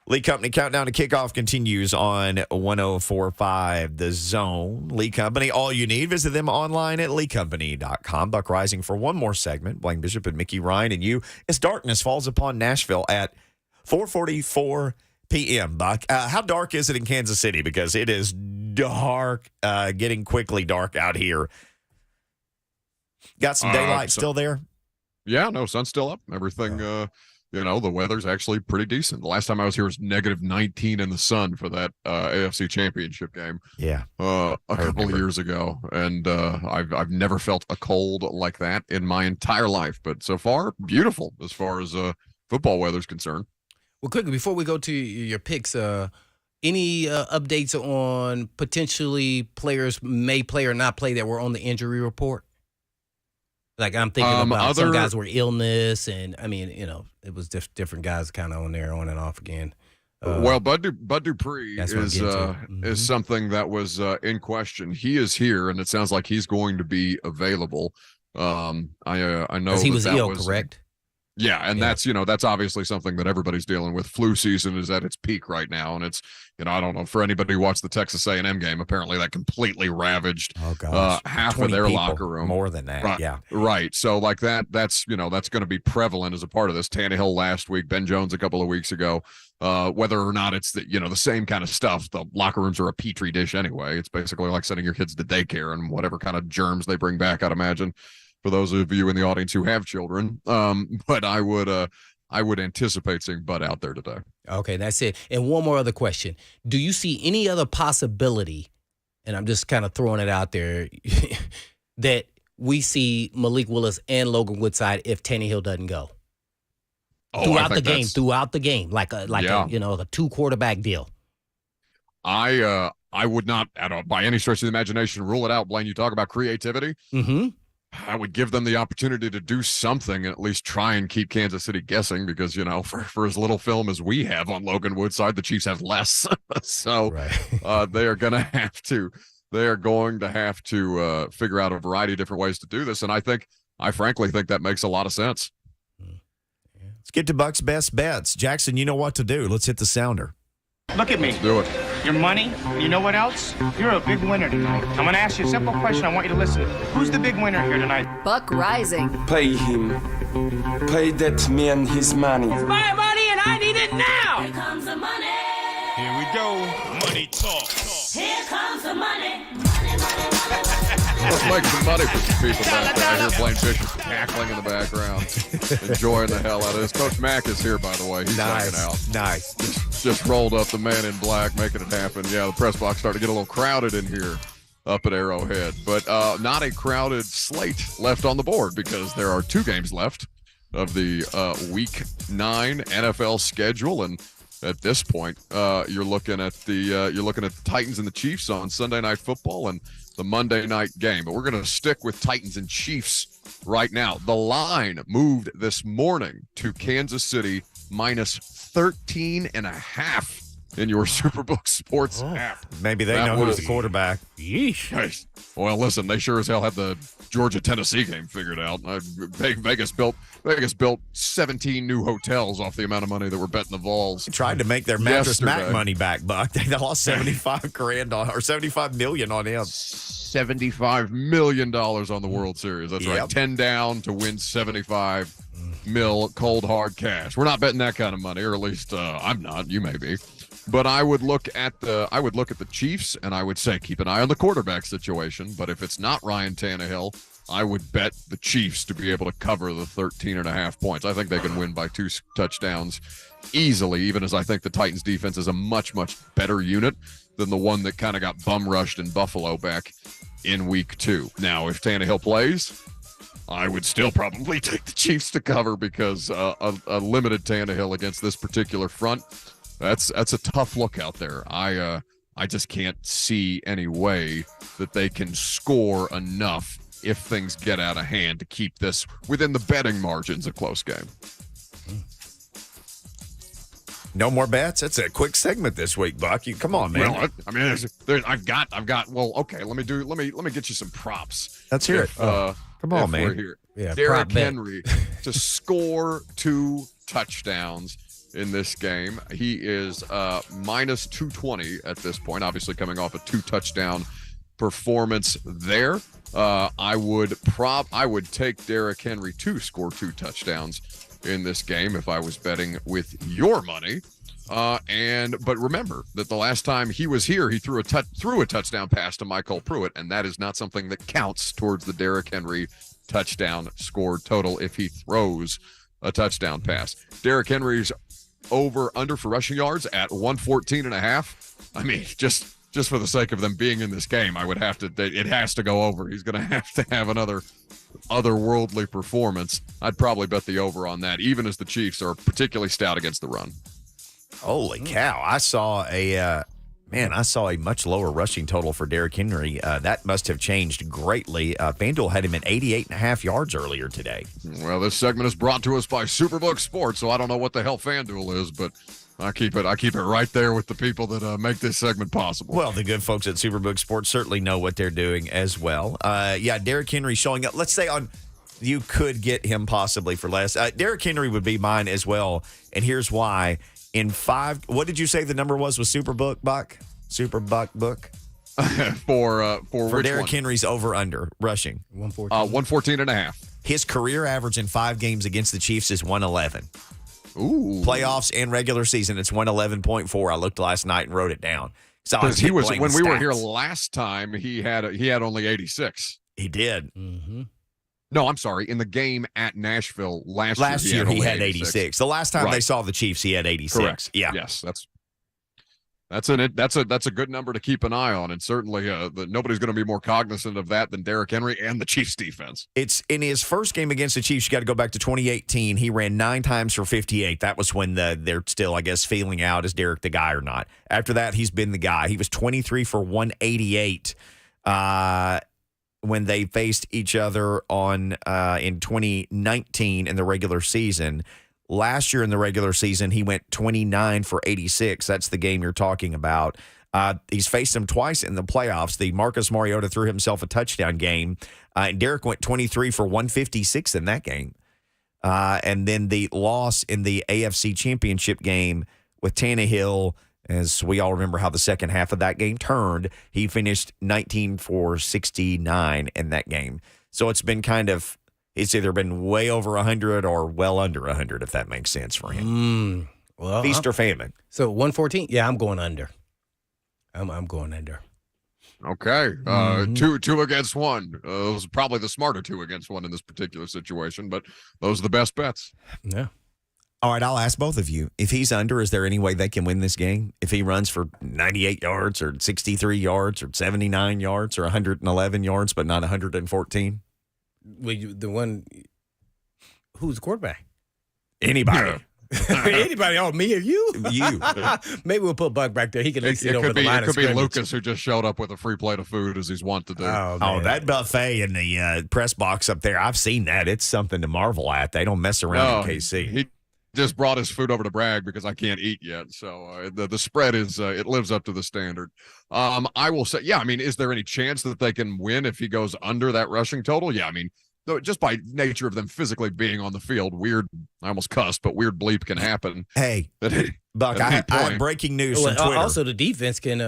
Lee Company Countdown to Kickoff continues on 104.5 The Zone. Lee Company, all you need. Visit them online at leecompany.com. Buck Reising for one more segment. Blaine Bishop and Mickey Ryan and you as darkness falls upon Nashville at 4:44 p.m. Buck, how dark is it in Kansas City? Because it is dark, getting quickly dark out here. Got some daylight still there? Yeah, no, sun's still up. Everything, the weather's actually pretty decent. The last time I was here was -19 in the sun for that AFC Championship game. Yeah, a couple of years ago, and I've never felt a cold like that in my entire life. But so far, beautiful as far as football weather's concerned. Well, quickly before we go to your picks, any updates on potentially players may play or not play that were on the injury report? Like I'm thinking about some guys were illness, and I mean, it was different guys kind of on there, on and off again. Well, Bud Dupree is something that was in question. He is here, and it sounds like he's going to be available. I know he was ill, correct? Yeah, and that's obviously something that everybody's dealing with. Flu season is at its peak right now, and it's I don't know, for anybody who watched the Texas A&M game, apparently that completely ravaged half of their locker room. More than that, right, yeah. Right. So like that's going to be prevalent as a part of this. Tannehill last week, Ben Jones a couple of weeks ago. Whether or not it's the same kind of stuff, the locker rooms are a petri dish anyway. It's basically like sending your kids to daycare and whatever kind of germs they bring back, I'd imagine, for those of you in the audience who have children. But I would anticipate seeing Bud out there today. Okay, that's it. And one more other question. Do you see any other possibility, and I'm just kind of throwing it out there, that we see Malik Willis and Logan Woodside if Tannehill doesn't go? Throughout the game, like a 2-quarterback deal. I would not, by any stretch of the imagination, rule it out. Blaine, you talk about creativity. Mm-hmm. I would give them the opportunity to do something and at least try and keep Kansas City guessing because, for as little film as we have on Logan Woodside, the Chiefs have less. So right. They are going to have to figure out a variety of different ways to do this. And I frankly think that makes a lot of sense. Let's get to Buck's best bets. Jackson, you know what to do. Let's hit the sounder. Look at me. Let's do it. Your money, you know what else? You're a big winner tonight. I'm going to ask you a simple question. I want you to listen. Who's the big winner here tonight? Buck Reising. Pay him. Pay that man his money. It's my money and I need it now. Here comes the money. Here we go. Money talk. Here comes the money. Let's make some money for some people back there. I hear Blaine Bishop cackling in the background, enjoying the hell out of this. Coach Mack is here, by the way. He's hanging out. Nice. Just rolled up the man in black, making it happen. Yeah, the press box started to get a little crowded in here up at Arrowhead. But not a crowded slate left on the board because there are 2 games left of the Week 9 NFL schedule. And at this point, you're looking at the Titans and the Chiefs on Sunday Night Football and the Monday night game. But we're going to stick with Titans and Chiefs right now. The line moved this morning to Kansas City -13.5 in your Superbook Sports app. Maybe they know who's the quarterback. Yeesh. Well, listen, they sure as hell had the Georgia-Tennessee game figured out. Vegas built 17 new hotels off the amount of money that were betting the Vols. They tried to make their Mattress Mac money back, Buck. They lost $75 million on him. $75 million on the World Series. That's right. 10 down to win 75 mil cold hard cash. We're not betting that kind of money, or at least I'm not. You may be. But I would look at the Chiefs and I would say keep an eye on the quarterback situation. But if it's not Ryan Tannehill, I would bet the Chiefs to be able to cover the 13.5 points. I think they can win by 2 touchdowns easily, even as I think the Titans defense is a much, much better unit than the one that kind of got bum rushed in Buffalo back in Week 2. Now, if Tannehill plays, I would still probably take the Chiefs to cover because a limited Tannehill against this particular front, that's a tough look out there. I just can't see any way that they can score enough if things get out of hand to keep this within the betting margins a close game. No more bets. That's a quick segment this week, Buck. Come on, man. Well, I mean, I've got. Well, okay. Let me get you some props. Let's hear it. Come on, man. We're here. Yeah, Derrick Henry to score 2 touchdowns in this game. He is minus 220 at this point, obviously coming off a 2-touchdown performance there. I would take Derrick Henry to score 2 touchdowns in this game if I was betting with your money. But remember that the last time he was here, he threw a touchdown pass to Michael Pruitt, and that is not something that counts towards the Derrick Henry touchdown scored total if he throws a touchdown pass. Derrick Henry's over/under for rushing yards at 114.5. I mean, just for the sake of them being in this game, I would have to. It has to go over. He's going to have another otherworldly performance. I'd probably bet the over on that, even as the Chiefs are particularly stout against the run. Holy cow! I saw a much lower rushing total for Derrick Henry. That must have changed greatly. FanDuel had him at 88.5 yards earlier today. Well, this segment is brought to us by Superbook Sports, so I don't know what the hell FanDuel is, but I keep it right there with the people that make this segment possible. Well, the good folks at Superbook Sports certainly know what they're doing as well. Derrick Henry showing up. Let's say you could get him possibly for less. Derrick Henry would be mine as well, and here's why. In 5, what did you say the number was Superbook Buck? Superbuck book? for Derrick Henry's over-under rushing. 114.5. His career average in 5 games against the Chiefs is 111. Ooh. Playoffs and regular season, it's 111.4. I looked last night and wrote it down. Because he was when we were here last time, he had only 86. He did. Mm-hmm. No, I'm sorry. In the game at Nashville last year, he had 86. The last time they saw the Chiefs, he had 86. Correct. Yeah. Yes, that's a good number to keep an eye on, and certainly nobody's going to be more cognizant of that than Derrick Henry and the Chiefs defense. It's in his first game against the Chiefs. You got to go back to 2018. He ran 9 times for 58. That was when they're still, I guess, feeling out is Derrick the guy or not. After that, he's been the guy. He was 23 for 188 when they faced each other in 2019 in the regular season. Last year in the regular season, he went 29 for 86. That's the game you're talking about. He's faced him twice in the playoffs. The Marcus Mariota threw himself a touchdown game. And Derrick went 23 for 156 in that game. And then the loss in the AFC Championship game with Tannehill, as we all remember how the second half of that game turned, he finished 19 for 69 in that game. So it's been it's either been way over 100 or well under 100, if that makes sense for him. Well, Feast or famine. So 114? Yeah, I'm going under. I'm going under. Okay. 2 against 1. Those are probably the smarter 2 against 1 in this particular situation, but those are the best bets. Yeah. All right, I'll ask both of you. If he's under, is there any way they can win this game? If he runs for 98 yards or 63 yards or 79 yards or 111 yards, but not 114? Well, who's the quarterback? Anybody. Anybody? Oh, me or you? You. Maybe we'll put Buck back there. He can at least sit over the line of scrimmage. It could be Lucas who who just showed up with a free plate of food as he's wont to do. Oh, that buffet in the press box up there, I've seen that. It's something to marvel at. They don't mess around in KC. He just brought his food over to brag because I can't eat yet. So the spread is it lives up to the standard. I will say, yeah, I mean, is there any chance that they can win if he goes under that rushing total? Yeah, I mean, just by nature of them physically being on the field, I almost cussed, but weird bleep can happen. Hey, Buck, I have breaking news from Twitter. Also, the defense can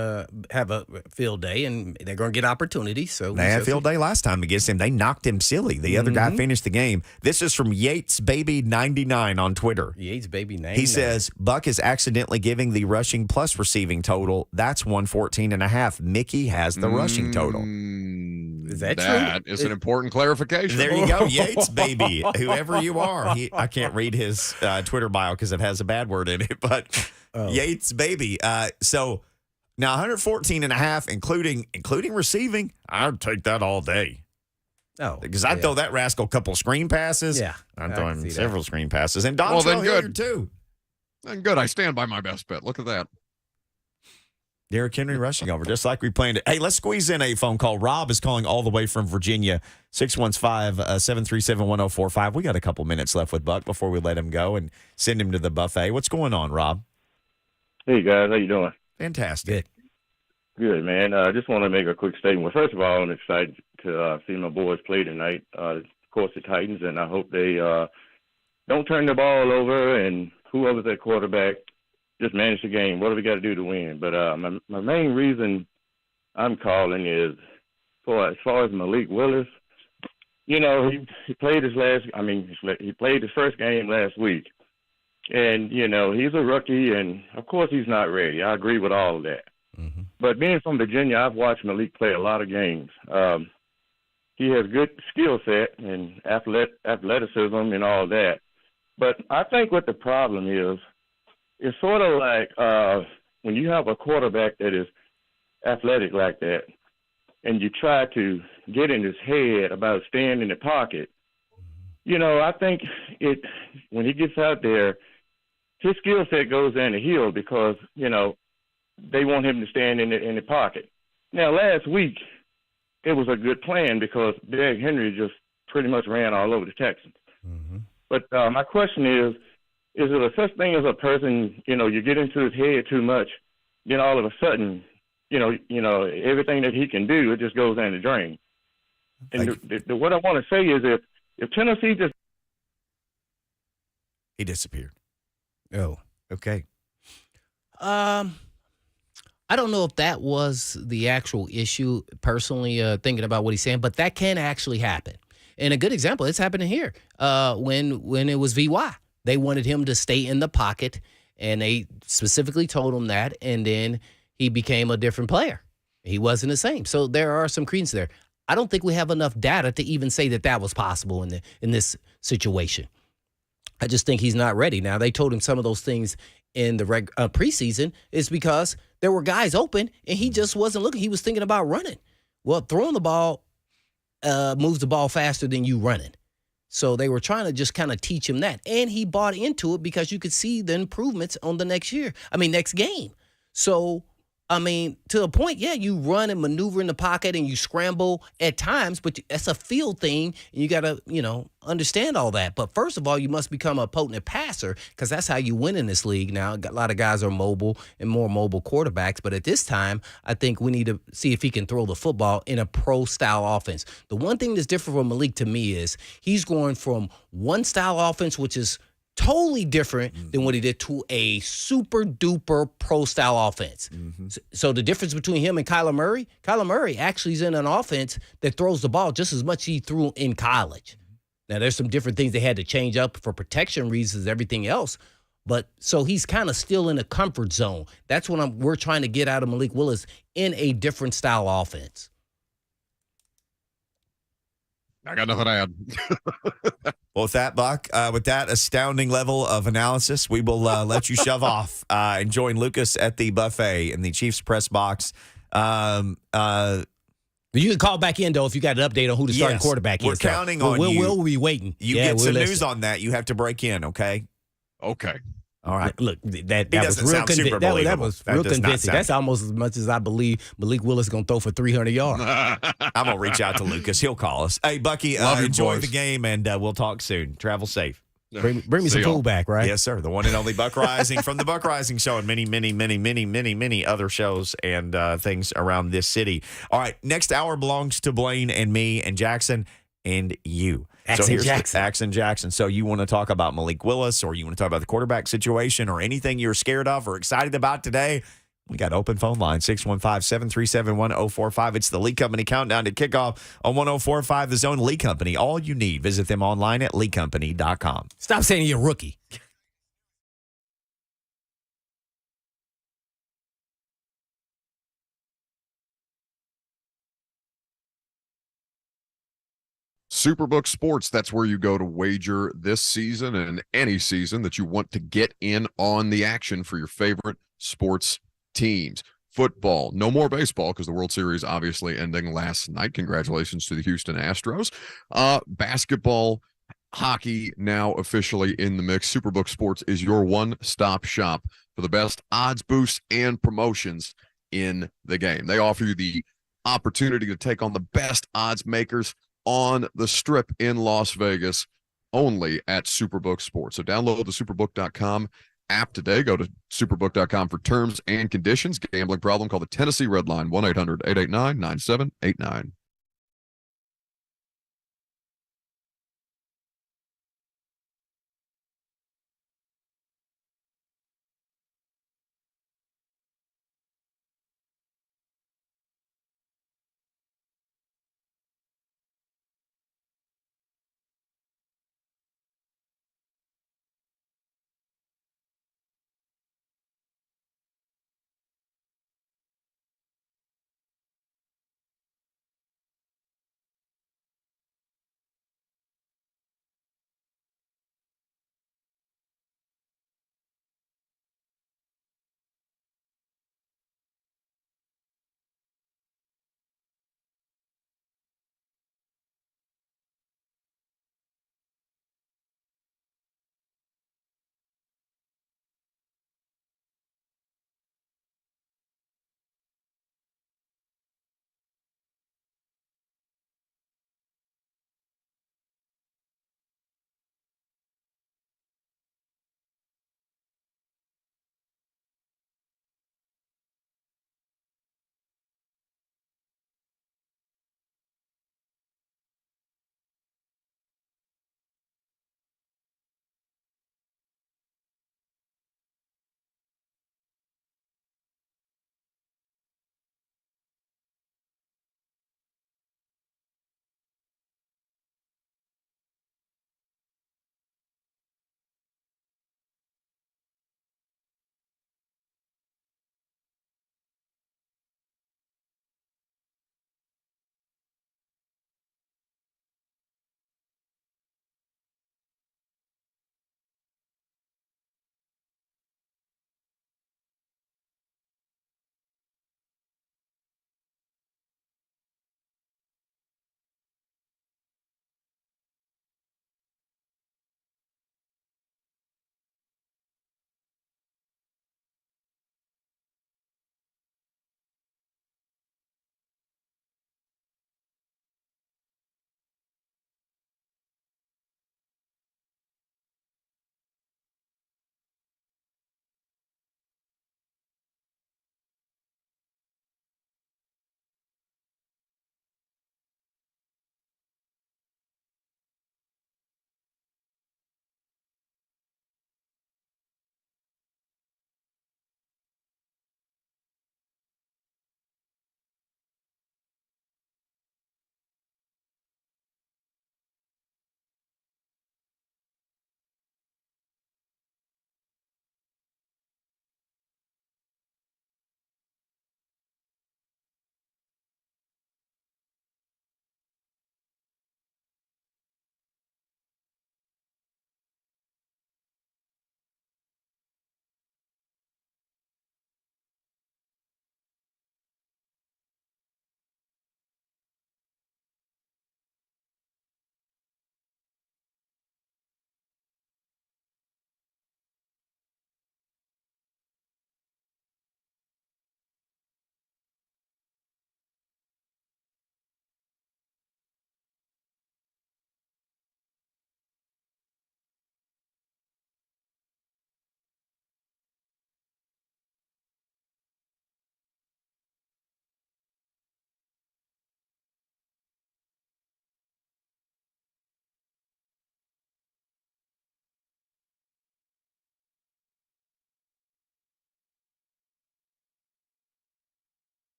have a field day, and they're going to get opportunities. So they had field day last time against him. They knocked him silly. The other guy finished the game. This is from Yates Baby 99 on Twitter. Yates Baby 99. He says Buck is accidentally giving the rushing plus receiving total. That's 114.5. Mickey has the rushing total. Is that true? That is an important clarification. There you go, Yates Baby. Whoever you are, I can't read his Twitter bio because it has a bad word in it, but. Yates Baby. So now 114.5, including receiving, I'd take that all day. Oh, because I'd throw that rascal a couple screen passes. Yeah, I'd throw him several screen passes. And Dontrell Hilliard too. Then good. I stand by my best bet. Look at that. Derrick Henry rushing over, just like we planned it. Hey, let's squeeze in a phone call. Rob is calling all the way from Virginia, 615-737-1045. We got a couple minutes left with Buck before we let him go and send him to the buffet. What's going on, Rob? Hey, guys. How you doing? Fantastic. Good, man. I just want to make a quick statement. Well, first of all, I'm excited to see my boys play tonight. Of course, the Titans, and I hope they don't turn the ball over and whoever's at quarterback, just manage the game. What do we got to do to win? But my main reason I'm calling is as far as Malik Willis. You know, he played he played his first game last week. And, you know, he's a rookie, and, of course, he's not ready. I agree with all of that. Mm-hmm. But being from Virginia, I've watched Malik play a lot of games. He has good skill set and athleticism and all that. But I think what the problem is, it's sort of like when you have a quarterback that is athletic like that, and you try to get in his head about staying in the pocket, you know, I think when he gets out there, his skill set goes down the hill because, you know, they want him to stand in the pocket. Now, last week, it was a good plan because Derrick Henry just pretty much ran all over the Texans. Mm-hmm. But my question is it a such thing as a person, you know, you get into his head too much, then all of a sudden, you know, everything that he can do, it just goes down the drain. And what I want to say is if Tennessee just... He disappeared. Oh. Okay. I don't know if that was the actual issue, personally, thinking about what he's saying, but that can actually happen. And a good example, it's happening here. When it was VY, they wanted him to stay in the pocket, and they specifically told him that, and then he became a different player. He wasn't the same. So there are some credence there. I don't think we have enough data to even say that was possible in this situation. I just think he's not ready. Now, they told him some of those things in the preseason is because there were guys open, and he just wasn't looking. He was thinking about running. Well, throwing the ball moves the ball faster than you running. So they were trying to just kind of teach him that. And he bought into it because you could see the improvements on the next game. So, I mean, to a point, yeah, you run and maneuver in the pocket and you scramble at times, but that's a field thing, and you got to, you know, understand all that. But first of all, you must become a potent passer because that's how you win in this league now. A lot of guys are mobile and more mobile quarterbacks, but at this time, I think we need to see if he can throw the football in a pro-style offense. The one thing that's different from Malik to me is he's going from one style offense, which is totally different than what he did, to a super duper pro style offense. Mm-hmm. So the difference between him and Kyler Murray actually is in an offense that throws the ball just as much as he threw in college. Now there's some different things they had to change up for protection reasons, everything else. But so he's kind of still in a comfort zone. That's what we're trying to get out of Malik Willis in a different style offense. I got nothing to add. Well, with that, Buck, with that astounding level of analysis, we will let you shove off and join Lucas at the buffet in the Chiefs press box. You can call back in, though, if you got an update on who the starting quarterback is. We're counting on you. We'll be waiting. You get some news on that. You have to break in, okay? Okay. All right. Look, that was real convincing. That was real convincing. That's almost as much as I believe Malik Willis is going to throw for 300 yards. I'm going to reach out to Lucas. He'll call us. Hey, Bucky, enjoy the game, and we'll talk soon. Travel safe. Bring me some food back, right? Yes, sir. The one and only Buck Reising from the Buck Reising Show and many other shows and things around this city. All right, next hour belongs to Blaine and me and Jackson and you. Jackson. So you want to talk about Malik Willis, or you want to talk about the quarterback situation, or anything you're scared of or excited about today? We got open phone line, 615-737-1045. It's the Lee Company Countdown to Kickoff on 1045 The Zone. Lee Company, all you need. Visit them online at leecompany.com. Stop saying you're a rookie. Superbook Sports, that's where you go to wager this season and any season that you want to get in on the action for your favorite sports teams. Football, no more baseball because the World Series obviously ending last night. Congratulations to the Houston Astros. Basketball, hockey now officially in the mix. Superbook Sports is your one-stop shop for the best odds boosts and promotions in the game. They offer you the opportunity to take on the best odds makers on the Strip in Las Vegas, only at Superbook Sports. So download the superbook.com app today. Go to superbook.com for terms and conditions. Gambling problem, call the Tennessee Red Line, 1-800-889-9789.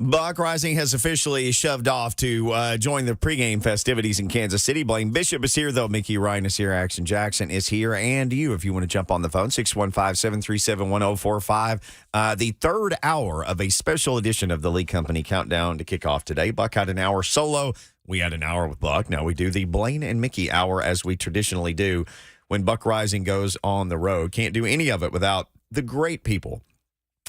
Buck Reising has officially shoved off to join the pregame festivities in Kansas City. Blaine Bishop is here, though. Mickey Ryan is here. Action Jackson is here. And you, if you want to jump on the phone, 615-737-1045. The third hour of a special edition of the Lee Company Countdown to Kickoff today. Buck had an hour solo. We had an hour with Buck. Now we do the Blaine and Mickey hour as we traditionally do when Buck Reising goes on the road. Can't do any of it without the great people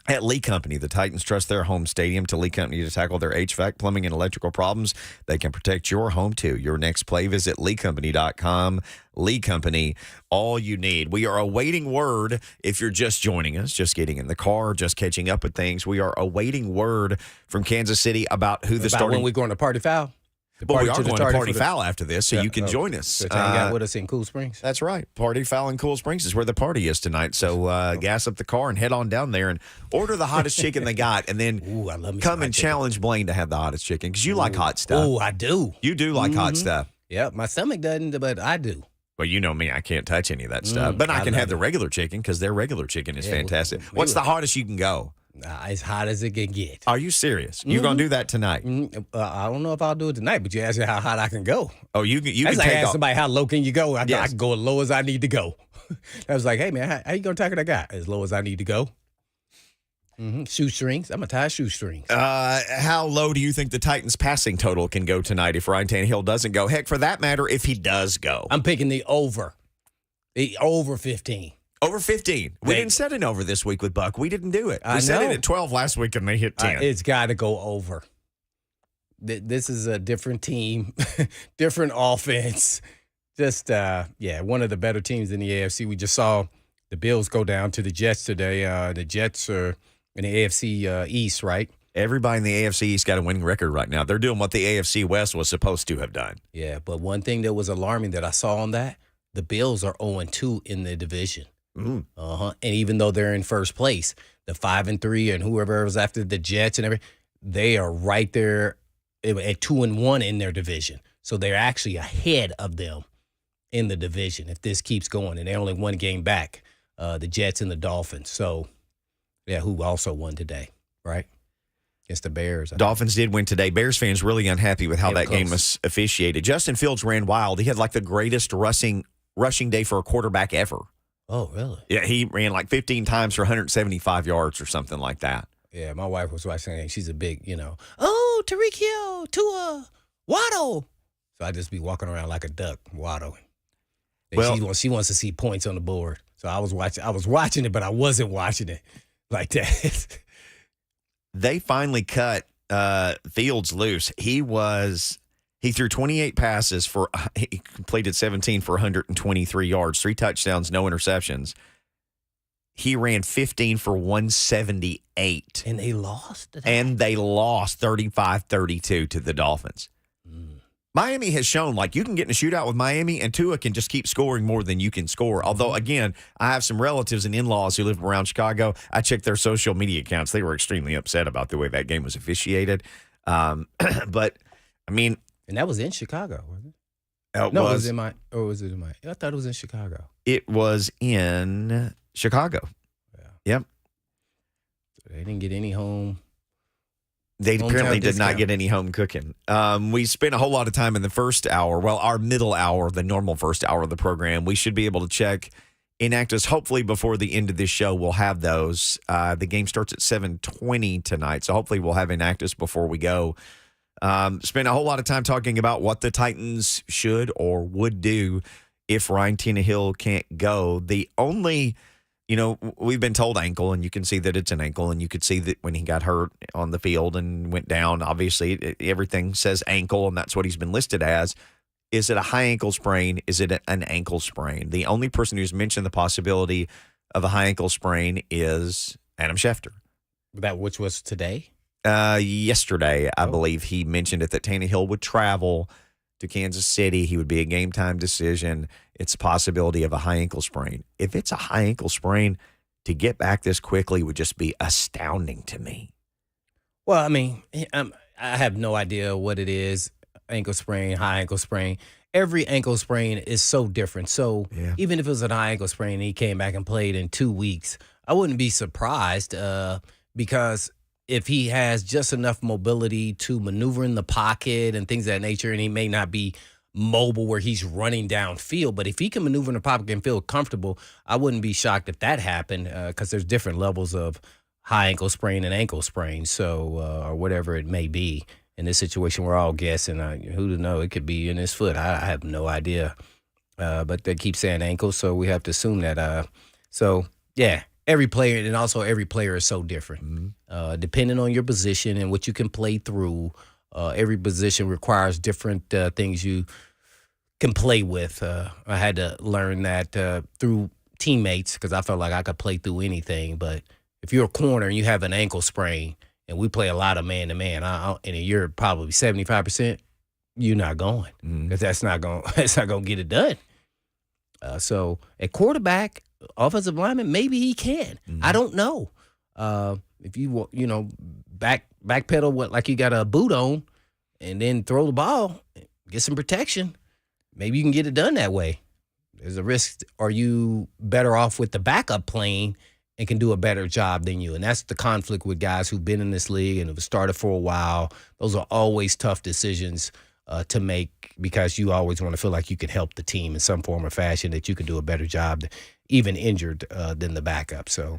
at Lee Company. The Titans trust their home stadium to Lee Company to tackle their HVAC, plumbing, and electrical problems. They can protect your home, too. Your next play, visit LeeCompany.com. Lee Company, all you need. We are awaiting word, if you're just joining us, just getting in the car, just catching up with things. We are awaiting word from Kansas City about who the starting... when we're going to Party Foul? Well, we are going to Party Foul after this, so you can join us. So hang out with us in Cool Springs. That's right. Party Foul in Cool Springs is where the party is tonight. So gas up the car and head on down there and order the hottest chicken they got, and then come and challenge Blaine to have the hottest chicken because you like hot stuff. Oh, I do. You do like hot stuff. Yeah, my stomach doesn't, but I do. Well, you know me. I can't touch any of that stuff. But I can have the regular chicken because their regular chicken is fantastic. What's the hottest you can go? As hot as it can get. Are you serious? You're going to do that tonight? I don't know if I'll do it tonight, but you asked me how hot I can go. Oh, you can That's like take ask off. somebody how low can you go. I can go as low as I need to go. I was like, hey, man, how you going to tackle that guy? As low as I need to go. Shoestrings. I'm going to tie shoestrings. How low do you think the Titans' passing total can go tonight if Ryan Tannehill doesn't go? Heck, for that matter, if he does go. I'm picking the over. The over 15. Over 15. We didn't set an over this week with Buck. We didn't do it. We set it at 12 last week, and they hit 10. It's got to go over. This is a different team, different offense. Just, one of the better teams in the AFC. We just saw the Bills go down to the Jets today. The Jets are in the AFC East, right? Everybody in the AFC East got a winning record right now. They're doing what the AFC West was supposed to have done. Yeah, but one thing that was alarming that I saw on that, the Bills are 0-2 in the division. And even though they're in first place, the 5-3 and whoever was after the Jets and everything, they are right there at 2-1 in their division. So they're actually ahead of them in the division if this keeps going. And they're only one game back, the Jets and the Dolphins. So, yeah, who also won today, right? Against the Bears. Dolphins did win today. Bears fans really unhappy with how that game was officiated. Justin Fields ran wild. He had like the greatest rushing day for a quarterback ever. Oh, really? Yeah, he ran like 15 times for 175 yards or something like that. Yeah, my wife was watching. She's a big, oh, Tariq Hill, Tua, Waddle. So I just be walking around like a duck, waddling. Well, she wants to see points on the board. So I was watching it, but I wasn't watching it like that. They finally cut Fields loose. He threw 28 passes he completed 17 for 123 yards, 3 touchdowns, no interceptions. He ran 15 for 178. And they lost? And they lost 35-32 to the Dolphins. Miami has shown, you can get in a shootout with Miami, and Tua can just keep scoring more than you can score. Although, again, I have some relatives and in-laws who live around Chicago. I checked their social media accounts. They were extremely upset about the way that game was officiated. But, I mean... And that was in Chicago, wasn't it? Was it in my? I thought it was in Chicago. It was in Chicago. Yeah. Yep. So they didn't get any home. They apparently did not get any home cooking. We spent a whole lot of time in the first hour. Well, our middle hour, the normal first hour of the program. We should be able to check inactives. Hopefully, before the end of this show, we'll have those. The game starts at 7:20 tonight, so hopefully, we'll have inactives before we go. Spent a whole lot of time talking about what the Titans should or would do if Ryan Tannehill can't go. The only, we've been told ankle, and you can see that it's an ankle, and you could see that when he got hurt on the field and went down, obviously everything says ankle, and that's what he's been listed as. Is it a high ankle sprain? Is it an ankle sprain? The only person who's mentioned the possibility of a high ankle sprain is Adam Schefter. Which was today? Yesterday, I believe he mentioned it, that Tannehill would travel to Kansas City. He would be a game time decision. It's a possibility of a high ankle sprain. If it's a high ankle sprain, to get back this quickly would just be astounding to me. Well, I mean, I have no idea what it is. Ankle sprain, high ankle sprain. Every ankle sprain is so different. So even if it was a high ankle sprain and he came back and played in 2 weeks, I wouldn't be surprised because if he has just enough mobility to maneuver in the pocket and things of that nature, and he may not be mobile where he's running downfield, but if he can maneuver in the pocket and feel comfortable, I wouldn't be shocked if that happened because there's different levels of high ankle sprain and ankle sprain, so or whatever it may be. In this situation, we're all guessing. Who to know? It could be in his foot. I have no idea. But they keep saying ankle, so we have to assume that. So, yeah, every player, and also every player is so different. Depending on your position and what you can play through, every position requires different things you can play with. I had to learn that through teammates because I felt like I could play through anything. But if you're a corner and you have an ankle sprain, and we play a lot of man-to-man, and you're probably 75%, you're not going because that's not going to get it done. So at quarterback, offensive lineman, maybe he can. I don't know. If you backpedal like you got a boot on, and then throw the ball, get some protection, maybe you can get it done that way. There's a risk. Are you better off with the backup playing and can do a better job than you? And that's the conflict with guys who've been in this league and have started for a while. Those are always tough decisions to make because you always want to feel like you can help the team in some form or fashion, that you can do a better job, even injured, than the backup. So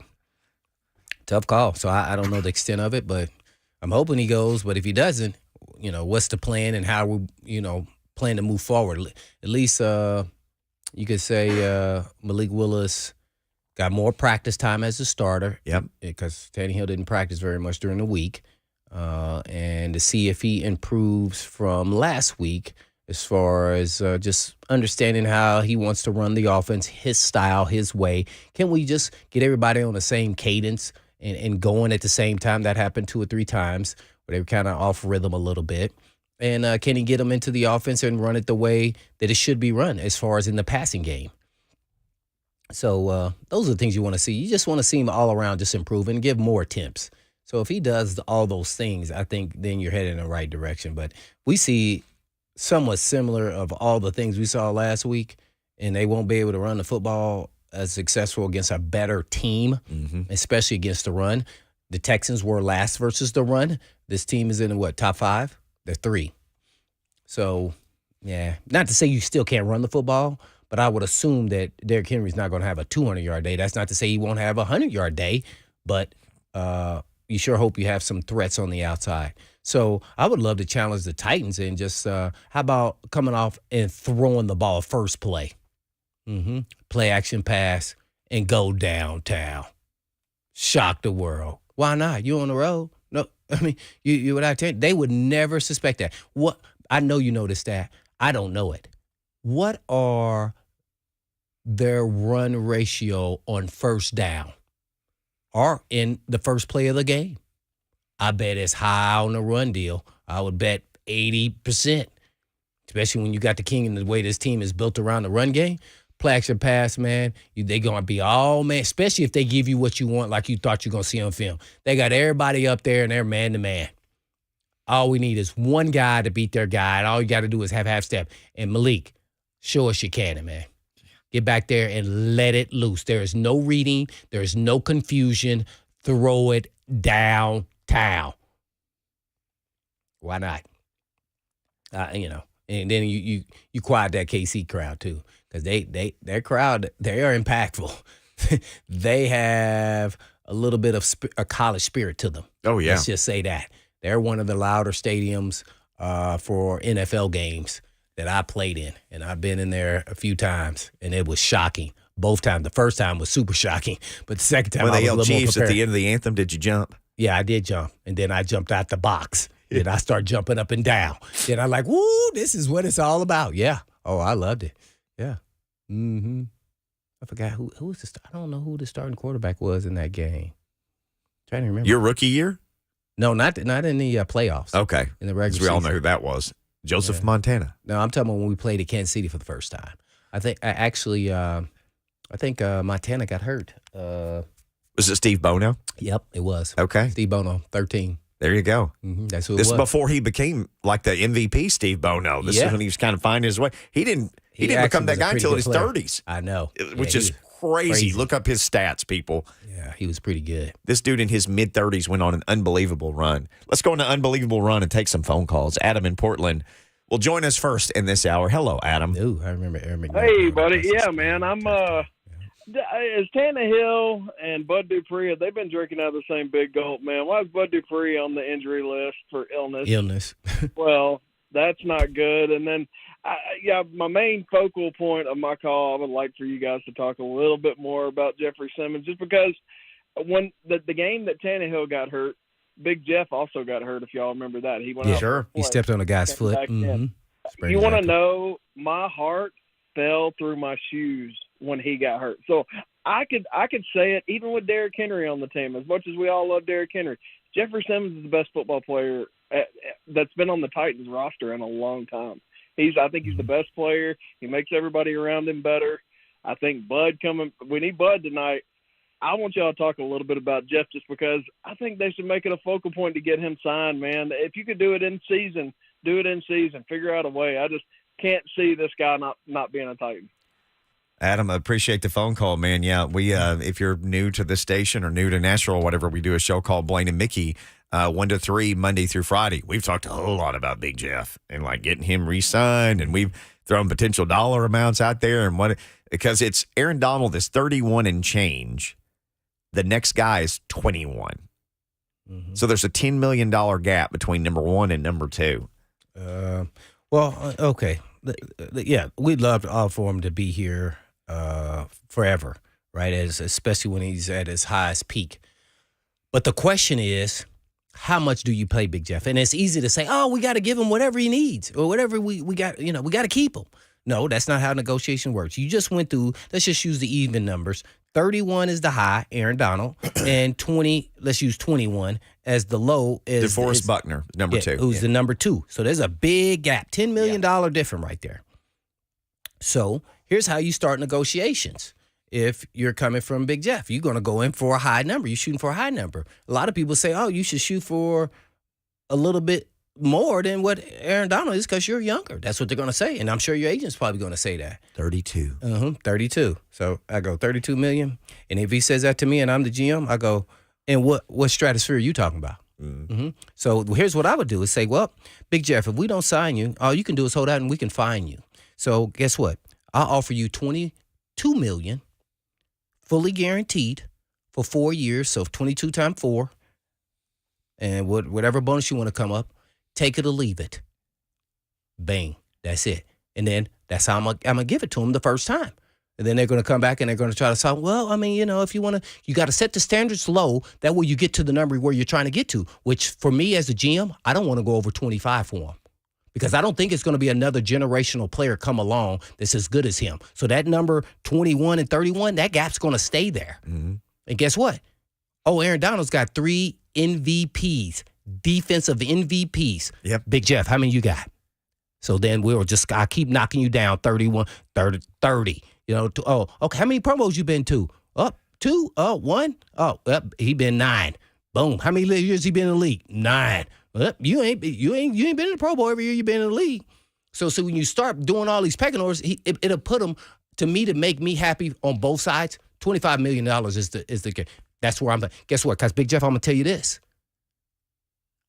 tough call. So I don't know the extent of it, but I'm hoping he goes. But if he doesn't, what's the plan and how we, plan to move forward? At least you could say Malik Willis got more practice time as a starter. Yep. Because Tannehill didn't practice very much during the week. And to see if he improves from last week as far as just understanding how he wants to run the offense, his style, his way. Can we just get everybody on the same cadence and going at the same time? That happened 2 or 3 times where they were kind of off rhythm a little bit. And can he get them into the offense and run it the way that it should be run as far as in the passing game? So those are the things you want to see. You just want to see him all around just improve and give more attempts. So if he does all those things, I think then you're headed in the right direction. But we see somewhat similar of all the things we saw last week, and they won't be able to run the football as successful against a better team, especially against the run. The Texans were last versus the run. This team is in the, top 5? They're 3. So, yeah, not to say you still can't run the football, but I would assume that Derrick Henry's not going to have a 200-yard day. That's not to say he won't have a 100-yard day, but you sure hope you have some threats on the outside. So I would love to challenge the Titans and just how about coming off and throwing the ball first play? Play action pass and go downtown. Shock the world. Why not? You on the road? No, I mean, you would have to. They would never suspect that. What? I know you know the stat. I don't know it. What are their run ratio on first down or in the first play of the game? I bet it's high on the run deal. I would bet 80%, especially when you got the king and the way this team is built around the run game. Play action pass, man, they going to be all man, especially if they give you what you want like you thought you're going to see on film. They got everybody up there and they're man-to-man. All we need is one guy to beat their guy, and all you got to do is have half step. And Malik, show us your cannon, man. Get back there and let it loose. There is no reading. There is no confusion. Throw it downtown. Why not? And then you quiet that KC crowd too, because their crowd, they are impactful. They have a little bit of a college spirit to them. Oh yeah, let's just say that they're one of the louder stadiums for NFL games that I played in, and I've been in there a few times, and it was shocking. Both times. The first time was super shocking, but the second time when I was they a yelled little more Chiefs prepared. at the end of the anthem, did you jump? Yeah, I did jump, and then I jumped out the box. Then I started jumping up and down. Then I'm like, woo, this is what it's all about. Yeah. Oh, I loved it. Yeah. I forgot who was the I don't know who the starting quarterback was in that game. Trying to remember. Your rookie year? No, not in the playoffs. Okay. In the regular we all season. know who that was. Joseph Montana. No, I'm talking about when we played at Kansas City for the first time. I think Montana got hurt. Was it Steve Bono? Yep, it was. Okay. Steve Bono, 13. There you go. That's who it This was. is before he became like the MVP Steve Bono. This is when he was kind of finding his way. He didn't become that guy until his 30s. I know. Which is crazy. Look up his stats, people. Yeah, he was pretty good. This dude in his mid-30s went on an unbelievable run. Let's go on an unbelievable run and take some phone calls. Adam in Portland will join us first in this hour. Hello, Adam. Ooh, I remember Aaron McNair. Hey, buddy. Yeah, man. I'm is Tannehill and Bud Dupree, have they been drinking out of the same big gulp, man? Why is Bud Dupree on the injury list for illness? Well, that's not good. And then, my main focal point of my call, I would like for you guys to talk a little bit more about Jeffrey Simmons, just because when the game that Tannehill got hurt, Big Jeff also got hurt, if y'all remember that. He went out. Sure. He stepped on a guy's foot. Mm-hmm. You want to know, my heart fell through my shoes when he got hurt. So I could say it, even with Derrick Henry on the team, as much as we all love Derrick Henry, Jeffrey Simmons is the best football player that's been on the Titans roster in a long time. I think he's the best player. He makes everybody around him better. I think we need Bud tonight. I want y'all to talk a little bit about Jeff, just because I think they should make it a focal point to get him signed, man. If you could do it in season, do it in season. Figure out a way. I just can't see this guy not being a Titan. Adam, I appreciate the phone call, man. Yeah, we if you're new to the station or new to Nashville or whatever, we do a show called Blaine and Mickey, 1 to 3, Monday through Friday. We've talked a whole lot about Big Jeff and like getting him re-signed, and we've thrown potential dollar amounts out there, and because it's Aaron Donald is 31 and change. The next guy is 21. Mm-hmm. So there's a $10 million gap between number 1 and number 2. Okay. Yeah, we'd love all for him to be here forever, right? Especially when he's at his highest peak. But the question is, how much do you pay Big Jeff? And it's easy to say, oh, we got to give him whatever he needs, or whatever we got, we got to keep him. No, that's not how negotiation works. You just went through, let's just use the even numbers. 31 is the high, Aaron Donald, and 20, let's use 21 as the low. DeForest Buckner, number 2. Who's the number 2. So there's a big gap, $10 million difference right there. So here's how you start negotiations. If you're coming from Big Jeff, you're going to go in for a high number. You're shooting for a high number. A lot of people say, oh, you should shoot for a little bit more than what Aaron Donald is because you're younger. That's what they're going to say. And I'm sure your agent's probably going to say that. 32. 32. So I go, 32 million. And if he says that to me and I'm the GM, I go, and what stratosphere are you talking about? Mm-hmm. So here's what I would do is say, well, Big Jeff, if we don't sign you, all you can do is hold out and we can fine you. So guess what? I'll offer you $22 million, fully guaranteed for 4 years. So 22 times 4, and whatever bonus you want to come up, take it or leave it. Bang. That's it. And then that's how I'm gonna give it to them the first time. And then they're going to come back and they're going to try to say, well, I mean, if you want to, you got to set the standards low. That way you get to the number where you're trying to get to, which for me as a GM, I don't want to go over 25 for him because I don't think it's going to be another generational player come along that's as good as him. So that number 21 and 31, that gap's going to stay there. Mm-hmm. And guess what? Oh, Aaron Donald's got 3 MVPs, defensive MVPs. Yep. Big Jeff, how many you got? So then I keep knocking you down 31, 30. Okay, how many promos you been to? 2? 1? He been 9. Boom. How many years he been in the league? 9. You ain't been in the Pro Bowl every year you been in the league. So when you start doing all these pecking orders, it'll put him, to me, to make me happy on both sides. $25 million is the that's where I'm. Guess what? Because Big Jeff, I'm gonna tell you this.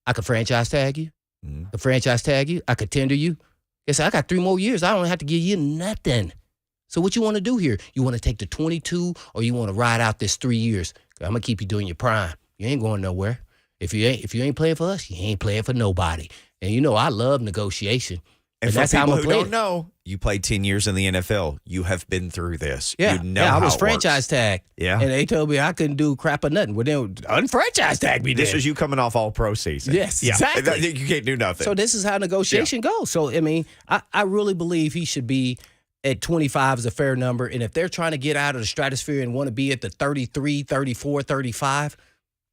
I could franchise tag you. Mm-hmm. I could tender you. Yes, I got 3 more years. I don't have to give you nothing. So what you want to do here? You want to take the 22 or you want to ride out this 3 years? I'm going to keep you doing your prime. You ain't going nowhere. If you ain't playing for us, you ain't playing for nobody. And I love negotiation. And for that's how I'm people gonna who play don't know, you played 10 years in the NFL. You have been through this. Yeah, you know I was how it franchise works. tagged. Yeah. And they told me I couldn't do crap or nothing. Well, then unfranchise tag me. This was you coming off all-pro season. Yes, yeah. exactly. You can't do nothing. So this is how negotiation goes. So, I mean, I really believe he should be at 25 is a fair number. And if they're trying to get out of the stratosphere and want to be at the 33, 34, 35,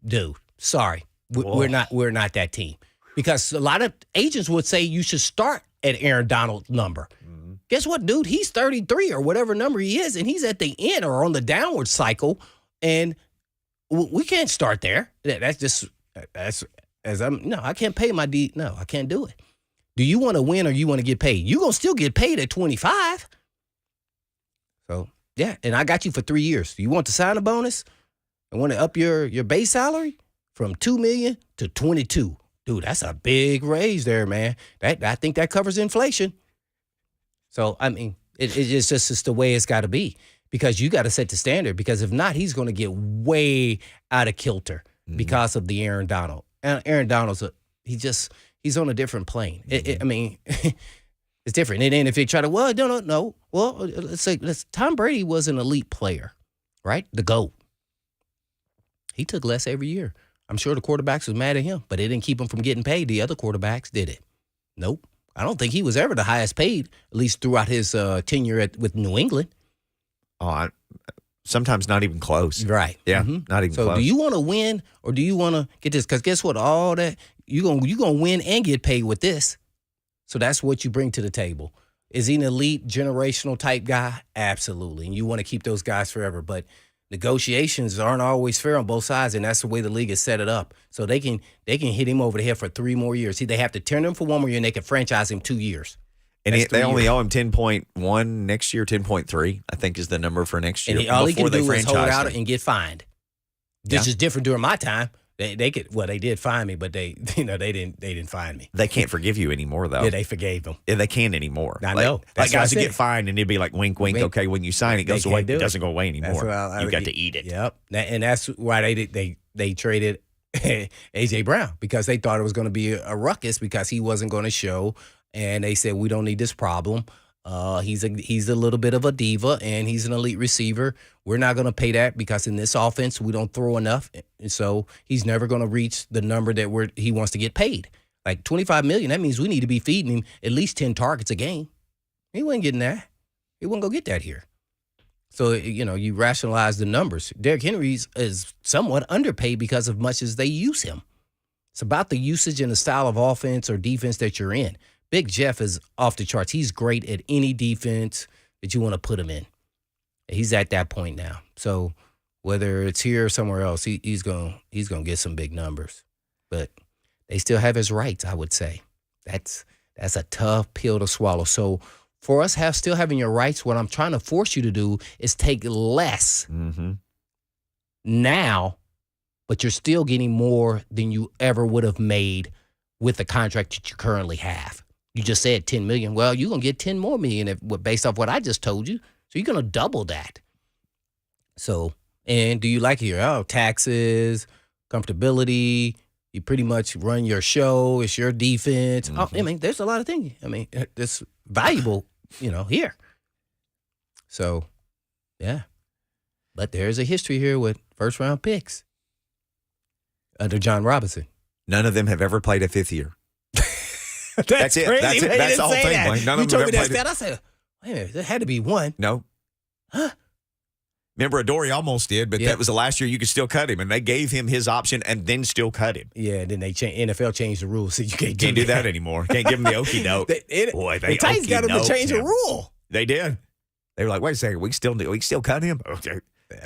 dude, sorry. We're not that team. Because a lot of agents would say you should start at Aaron Donald's number. Mm-hmm. Guess what, dude? He's 33 or whatever number he is, and he's at the end or on the downward cycle, and we can't start there. I can't pay my D. No, I can't do it. Do you want to win or you want to get paid? You're going to still get paid at 25. So, yeah, and I got you for 3 years. Do you want the sign-a bonus? and want to up your base salary from $2 million to $22 million. Dude, that's a big raise there, man. I think that covers inflation. So, I mean, it's just the way it's got to be, because you got to set the standard, because if not, he's going to get way out of kilter because of the Aaron Donald. And Aaron Donald's he's on a different plane. I mean, it's different. And then if they try to, no. Well, let's say Tom Brady was an elite player, right? The GOAT. He took less every year. I'm sure the quarterbacks was mad at him, but it didn't keep him from getting paid. The other quarterbacks did it. Nope. I don't think he was ever the highest paid, at least throughout his tenure with New England. Oh, sometimes not even close. Right. Yeah, not even close. So do you want to win, or do you want to get this? Because guess what? All that, you're gonna win and get paid with this. So that's what you bring to the table. Is he an elite generational type guy? Absolutely. And you want to keep those guys forever. But negotiations aren't always fair on both sides, and that's the way the league has set it up. So they can hit him over the head for 3 more years. See, they have to turn him for 1 more year, and they can franchise him 2 years. And they only owe him 10.1 next year. 10.3, I think, is the number for next year. And all he can do is hold out him and get fined. This is different during my time. They did fine me, but they didn't fine me. They can't forgive you anymore, though. Yeah, they forgave him. Yeah, they can't anymore. I know. Like guys who get fined and it'd be like wink, wink. Okay, when you sign it goes away. It doesn't go away anymore. You got to eat it. Yep. And that's why they traded A.J. Brown, because they thought it was going to be a ruckus because he wasn't going to show. And they said, we don't need this problem. He's a little bit of a diva, and he's an elite receiver. We're not going to pay that because in this offense we don't throw enough, and so he's never going to reach the number that he wants to get paid. Like $25 million. That means we need to be feeding him at least 10 targets a game. He wasn't getting that. He wasn't going to get that here. So you rationalize the numbers. Derrick Henry is somewhat underpaid because of much as they use him. It's about the usage and the style of offense or defense that you're in. Big Jeff is off the charts. He's great at any defense that you want to put him in. He's at that point now. So whether it's here or somewhere else, he's gonna get some big numbers. But they still have his rights, I would say. That's a tough pill to swallow. So for us still having your rights, what I'm trying to force you to do is take less now, but you're still getting more than you ever would have made with the contract that you currently have. You just said $10 million. Well, you're going to get $10 more million based off what I just told you. So you're going to double that. So, and do you like your taxes, comfortability? You pretty much run your show. It's your defense. I mean, there's a lot of things. I mean, it's valuable, here. So, yeah. But there's a history here with first-round picks under John Robinson. None of them have ever played a 5th year. That's it. Crazy. That's it. That's the whole thing, Blaine. None of them have ever played it. I said, wait a minute, there had to be one. No. Huh? Remember, Adoree almost did, but that was the last year you could still cut him, and they gave him his option and then still cut him. Yeah, and then NFL changed the rules, so you can't do that anymore. Can't give him the okie doke. The Titans got him to change a rule. They did. They were like, wait a second, we still cut him? Okay.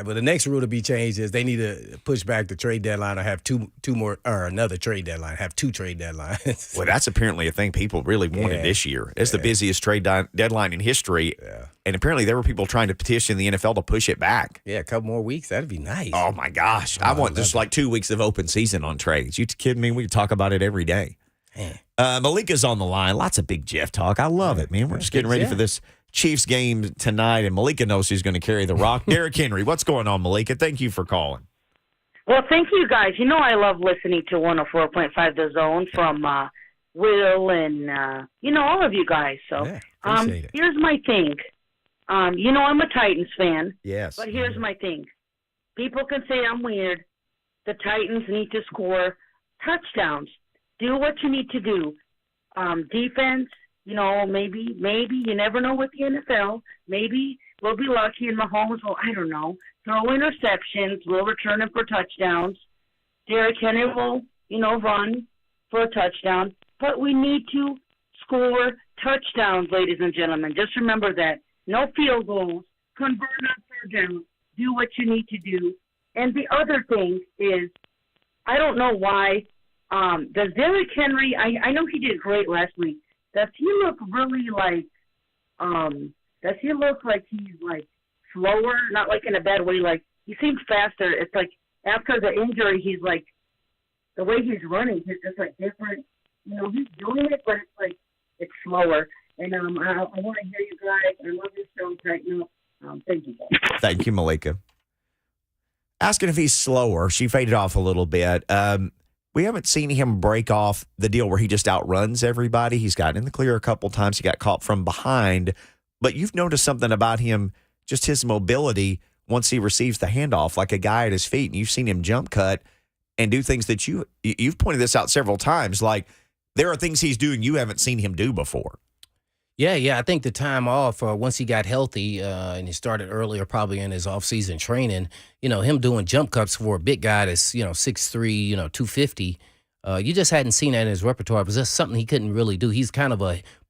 But the next rule to be changed is they need to push back the trade deadline or have two more, or another trade deadline, have 2 trade deadlines. Well, that's apparently a thing people really wanted this year. It's the busiest trade deadline in history. Yeah. And apparently there were people trying to petition the NFL to push it back. Yeah, a couple more weeks. That'd be nice. Oh, my gosh. I want just like 2 weeks of open season on trades. You kidding me? We could talk about it every day. Malika's on the line. Lots of Big Jeff talk. I love it, man. We're just getting ready for this Chiefs game tonight, and Malika knows she's going to carry the rock. Derrick Henry, what's going on, Malika? Thank you for calling. Well, thank you, guys. I love listening to 104.5 The Zone from Will and, all of you guys. So here's my thing. I'm a Titans fan. Yes. But here's my thing. People can say I'm weird. The Titans need to score touchdowns. Do what you need to do. Defense. Maybe you never know with the NFL. Maybe we'll be lucky and Mahomes will, I don't know, throw interceptions. We'll return them for touchdowns. Derrick Henry will, run for a touchdown. But we need to score touchdowns, ladies and gentlemen. Just remember that. No field goals. Convert on third down. Do what you need to do. And the other thing is, I don't know why. Does Derrick Henry, I know he did great last week. Does he look really does he look like he's like slower? Not like in a bad way. Like he seems faster. It's like after the injury, he's like, the way he's running, he's just like different. You know, he's doing it, but it's like, it's slower. And I want to hear you guys. I love your show. Tighten up. Thank you, guys. Thank you, Malika. Asking if he's slower. She faded off a little bit. We haven't seen him break off the deal where he just outruns everybody. He's gotten in the clear a couple times. He got caught from behind. But you've noticed something about him, just his mobility once he receives the handoff, like a guy at his feet. And you've seen him jump cut and do things that you've pointed this out several times. Like, there are things he's doing you haven't seen him do before. Yeah. I think the time off, once he got healthy and he started earlier probably in his off-season training, him doing jump cuts for a big guy that's, 6'3", 250, you just hadn't seen that in his repertoire. It was just something he couldn't really do. He's kind of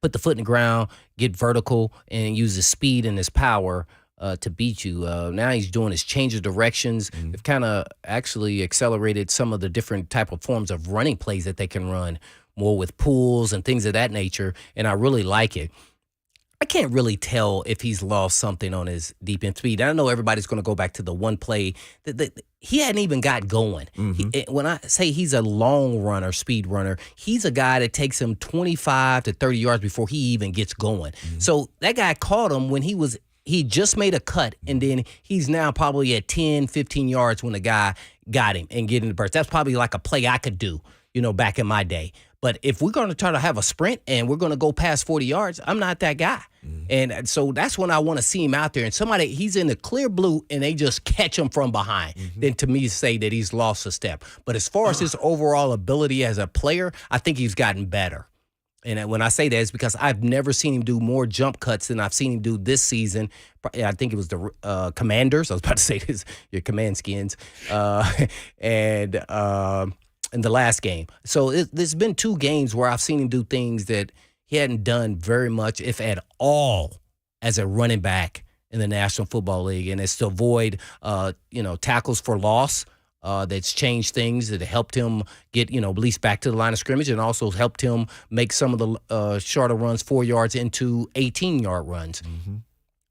put the foot in the ground, get vertical, and use his speed and his power to beat you. Now he's doing his change of directions. They've kind of actually accelerated some of the different type of forms of running plays that they can run, more with pulls and things of that nature, and I really like it. I can't really tell if he's lost something on his deep end speed. I know everybody's going to go back to the one play that he hadn't even got going. When I say he's a long runner, speed runner, he's a guy that takes him 25 to 30 yards before he even gets going. So that guy caught him when he just made a cut, and then he's now probably at 10, 15 yards when the guy got him and get in the burst. That's probably like a play I could do, back in my day. But if we're going to try to have a sprint and we're going to go past 40 yards, I'm not that guy. And so that's when I want to see him out there. And he's in the clear blue and they just catch him from behind. Then to me say that he's lost a step. But as far as his overall ability as a player, I think he's gotten better. And when I say that, it's because I've never seen him do more jump cuts than I've seen him do this season. I think it was the Commanders. I was about to say this, your Command Skins. In the last game. So there's been 2 games where I've seen him do things that he hadn't done very much, if at all, as a running back in the National Football League. And it's to avoid, tackles for loss. That's changed things, that helped him get, at least back to the line of scrimmage, and also helped him make some of the shorter runs, 4 yards into 18-yard runs.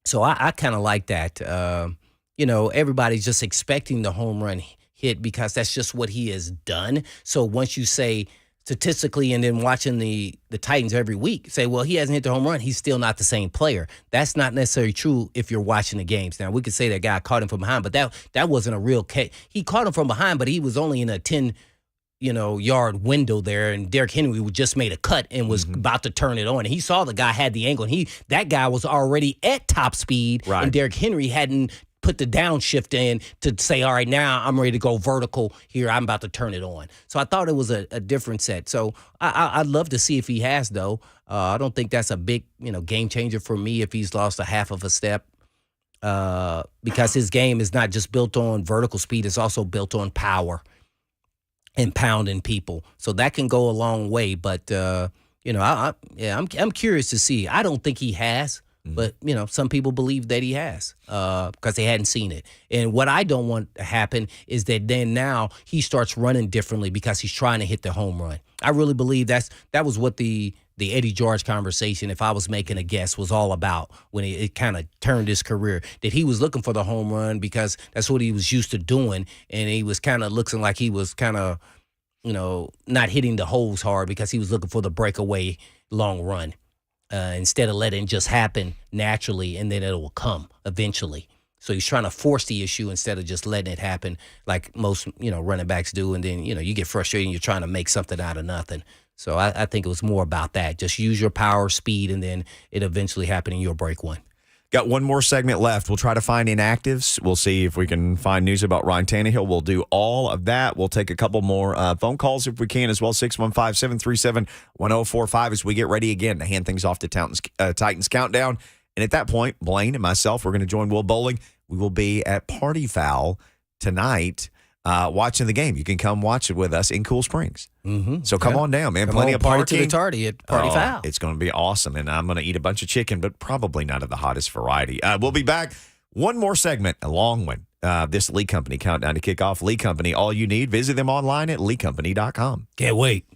So I kind of like that. Everybody's just expecting the home run hit because that's just what he has done. So once you say statistically and then watching the Titans every week, say, well, he hasn't hit the home run, he's still not the same player. That's not necessarily true if you're watching the games. Now, we could say that guy caught him from behind, but that wasn't a real catch. He caught him from behind, but he was only in a 10 yard window there, and Derrick Henry just made a cut and was about to turn it on. And he saw the guy had the angle, and that guy was already at top speed, right. And Derrick Henry hadn't put the downshift in to say, all right, now I'm ready to go vertical here. I'm about to turn it on. So I thought it was a different set. So I'd love to see if he has, though. I don't think that's a big, game changer for me if he's lost a half of a step, because his game is not just built on vertical speed. It's also built on power and pounding people. So that can go a long way. But, I'm curious to see. I don't think he has. But, some people believe that he has because they hadn't seen it. And what I don't want to happen is that then now he starts running differently because he's trying to hit the home run. I really believe that was what the Eddie George conversation, if I was making a guess, was all about when it kind of turned his career. That he was looking for the home run because that's what he was used to doing. And he was kind of looking like he was kind of, not hitting the holes hard because he was looking for the breakaway long run. Instead of letting it just happen naturally, and then it will come eventually. So he's trying to force the issue instead of just letting it happen like most, running backs do. And then, you get frustrated and you're trying to make something out of nothing. So I think it was more about that. Just use your power, speed, and then it eventually happen and you'll break one. Got one more segment left. We'll try to find inactives. We'll see if we can find news about Ryan Tannehill. We'll do all of that. We'll take a couple more phone calls if we can as well. 615-737-1045 as we get ready again to hand things off to Titans Countdown. And at that point, Blaine and myself, we're going to join Will Bowling. We will be at Party Foul tonight watching the game. You can come watch it with us in Cool Springs. So come on down, man. Plenty of parking. To the tardy at Party Foul. It's going to be awesome. And I'm going to eat a bunch of chicken, but probably not of the hottest variety. We'll be back. One more segment, a long one. This Lee Company countdown to kickoff. Lee Company, all you need. Visit them online at leecompany.com. Can't wait.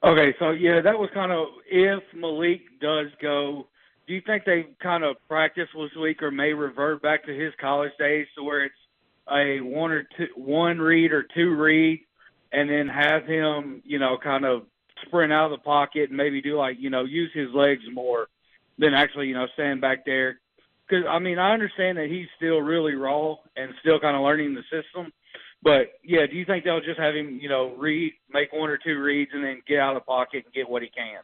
Okay, so yeah, that was kind of if Malik does go. Do you think they kind of practice this week, or may revert back to his college days, to where it's a one read or two read, and then have him, kind of sprint out of the pocket and maybe do use his legs more than actually, stand back there? Because I understand that he's still really raw and still kind of learning the system. But, yeah, do you think they'll just have him, make one or two reads and then get out of the pocket and get what he can?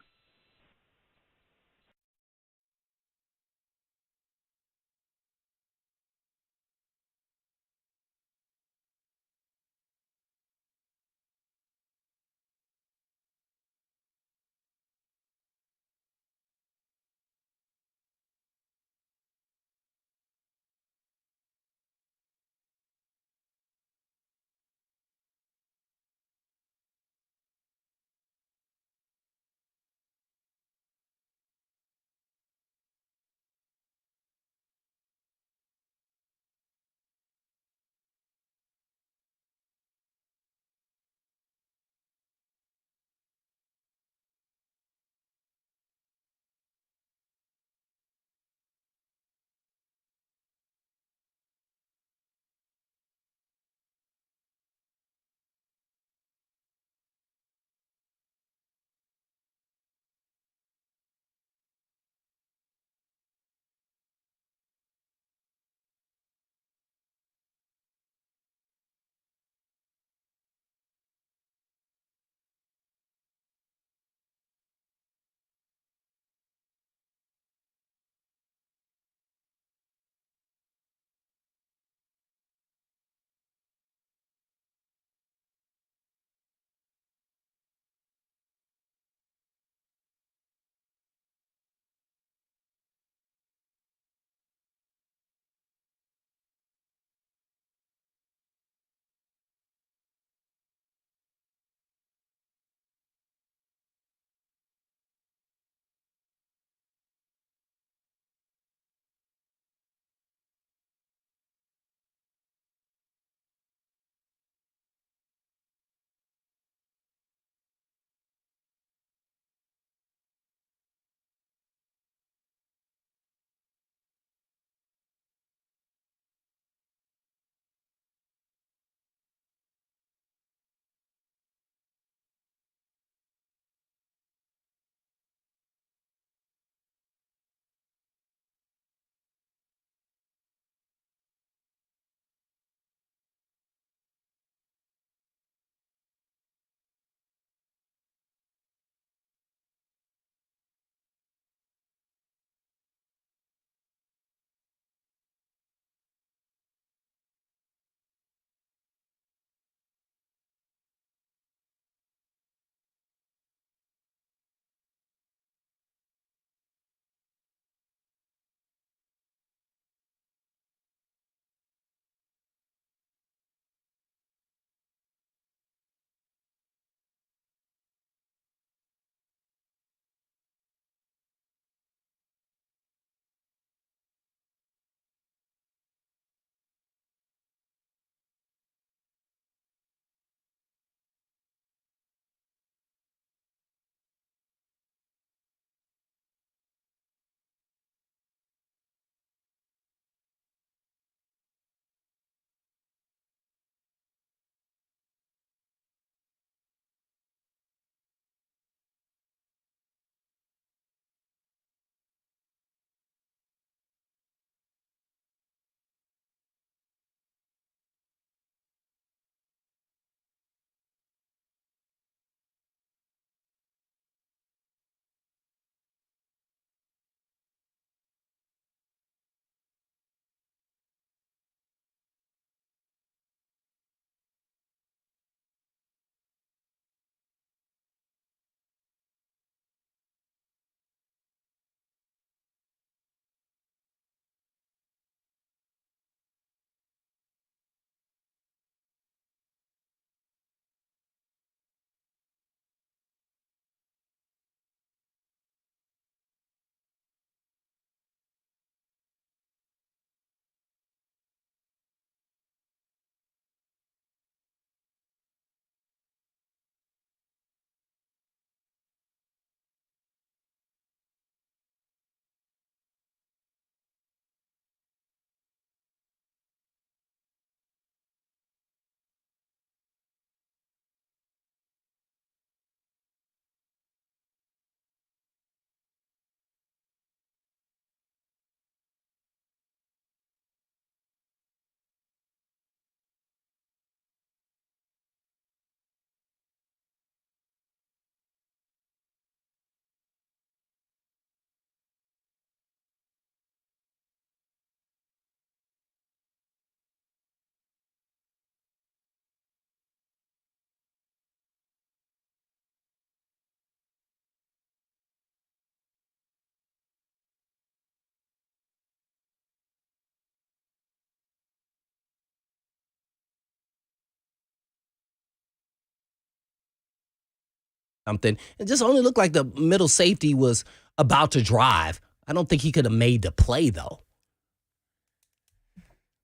something. It just only looked like the middle safety was about to drive. I don't think he could have made the play, though.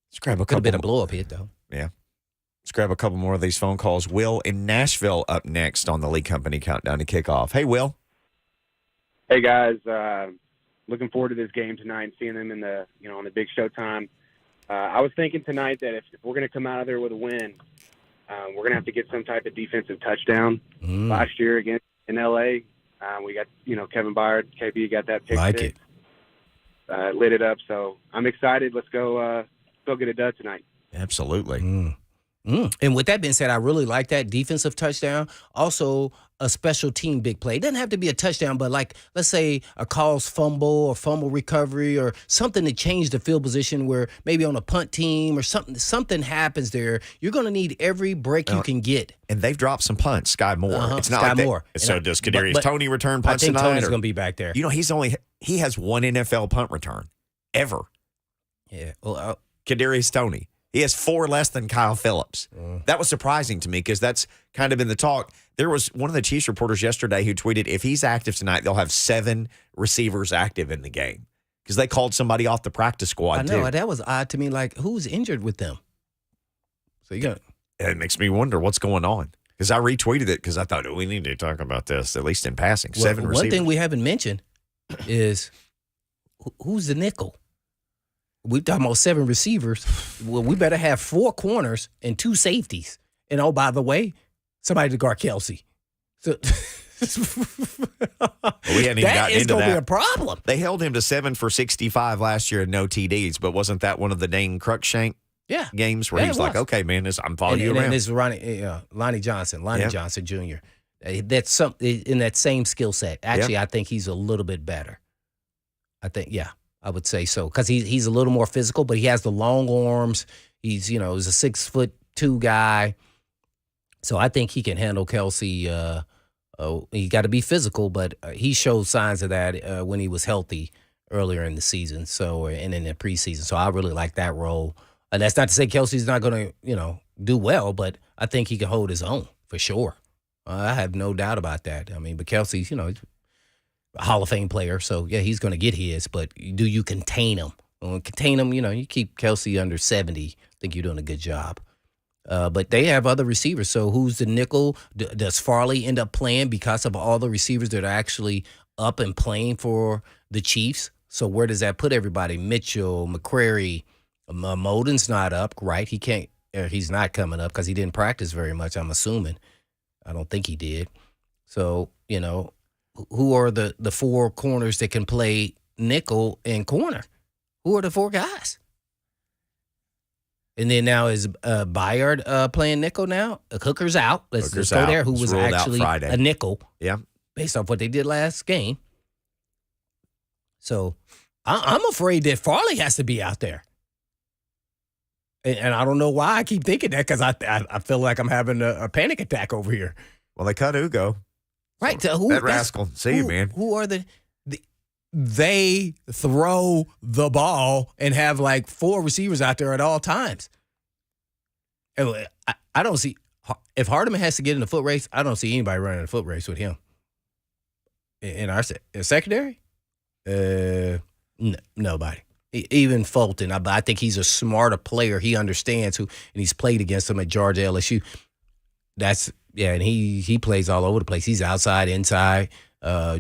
Let's grab a Could have been a couple. blow-up hit, though. Yeah. Let's grab a couple more of these phone calls. Will in Nashville up next on the Lee Company Countdown to Kickoff. Hey, Will. Hey guys, looking forward to this game tonight, seeing them in the on the big Showtime. I was thinking tonight that if we're going to come out of there with a win, we're going to have to get some type of defensive touchdown. Last year against in LA, we got Kevin Byard, KB got that pick. Like six. Lit it up. So I'm excited. Let's go get a dub tonight. Absolutely. And with that being said, I really like that defensive touchdown. Also, a special team big play. It doesn't have to be a touchdown, but like, let's say a Carl's fumble or fumble recovery or something to change the field position where maybe on a punt team or something happens there. You're going to need every break you can get. And they've dropped some punts. Sky Moore. It's not Sky like Moore. So does Kadarius Toney return punts I think tonight? Tony's going to be back there. He has one NFL punt return ever. Yeah. Well, Kadarius Toney. He has 4 less than Kyle Phillips. That was surprising to me because that's kind of been the talk. There was one of the Chiefs reporters yesterday who tweeted, if he's active tonight, they'll have 7 receivers active in the game because they called somebody off the practice squad, I know. too. That was odd to me. Like, who's injured with them? So you got. It makes me wonder what's going on because I retweeted it because I thought, we need to talk about this, at least in passing. 7 receivers. One thing we haven't mentioned is who's the nickel? We're talking about 7 receivers. Well, we better have 4 corners and 2 safeties. And oh, by the way, somebody to guard Kelsey. So we hadn't even gotten into going to that. be a problem. They held him to 7 for 65 last year and no TDs, but wasn't that one of the Dane Cruikshank games where he was like, okay, man, I'm following you around? And this is Lonnie Johnson Jr. That's something in that same skill set. Actually, I think he's a little bit better. I would say so because he's a little more physical, but he has the long arms. He's he's a 6'2" guy, so I think he can handle Kelsey. He got to be physical, but he showed signs of that when he was healthy earlier in the season. So and in the preseason, so I really like that role. And that's not to say Kelsey's not going to do well, but I think he can hold his own for sure. I have no doubt about that. I mean, but Kelsey's Hall of Fame player, so yeah, he's going to get his. But do you contain him? Contain him, you keep Kelsey under 70. I think you're doing a good job. But they have other receivers. So who's the nickel? Does Farley end up playing because of all the receivers that are actually up and playing for the Chiefs? So where does that put everybody? Mitchell, McCrary, Moden's not up, right? He can't. He's not coming up because he didn't practice very much. I'm assuming. I don't think he did. So who are the 4 corners that can play nickel and corner? Who are the 4 guys? And then now is Byard playing nickel now? Hooker's out. Let's go there. Who was actually a nickel. Yeah. Based off what they did last game. So I'm afraid that Farley has to be out there. And I don't know why I keep thinking that because I feel like I'm having a panic attack over here. Well, they cut Ugo. Right. So that rascal. See you, man. Who are they throw the ball and have like 4 receivers out there at all times. And I don't see if Hardeman has to get in the foot race. I don't see anybody running a foot race with him in our secondary. Nobody. Even Fulton. I think he's a smarter player. He understands and he's played against him at Georgia, LSU. And he plays all over the place. He's outside, inside.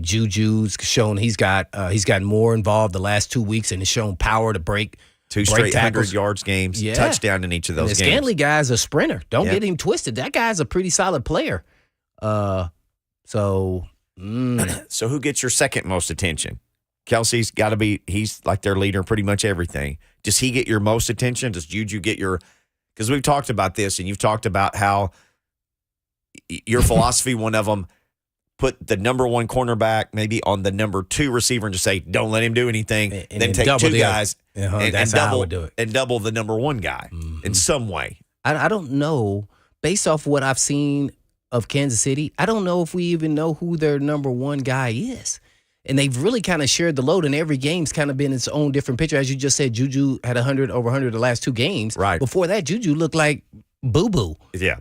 Juju's shown he's gotten more involved the last 2 weeks and has shown power to break 2 straight tackles. 100 yards games, touchdown in each of those and games. Scanley guy's a sprinter. Don't get him twisted. That guy's a pretty solid player. So who gets your second most attention? Kelsey's got to be. He's like their leader in pretty much everything. Does he get your most attention? Does Juju get your? Because we've talked about this, and you've talked about how your philosophy, one of them, put the number 1 cornerback maybe on the number 2 receiver and just say, don't let him do anything. And then take 2 guys and double, how I would do it. And double the number 1 guy in some way. I don't know. Based off what I've seen of Kansas City, I don't know if we even know who their number 1 guy is. And they've really kind of shared the load, and every game's kind of been its own different picture. As you just said, Juju had over 100 the last 2 games. Right. Before that, Juju looked like boo-boo. Yeah.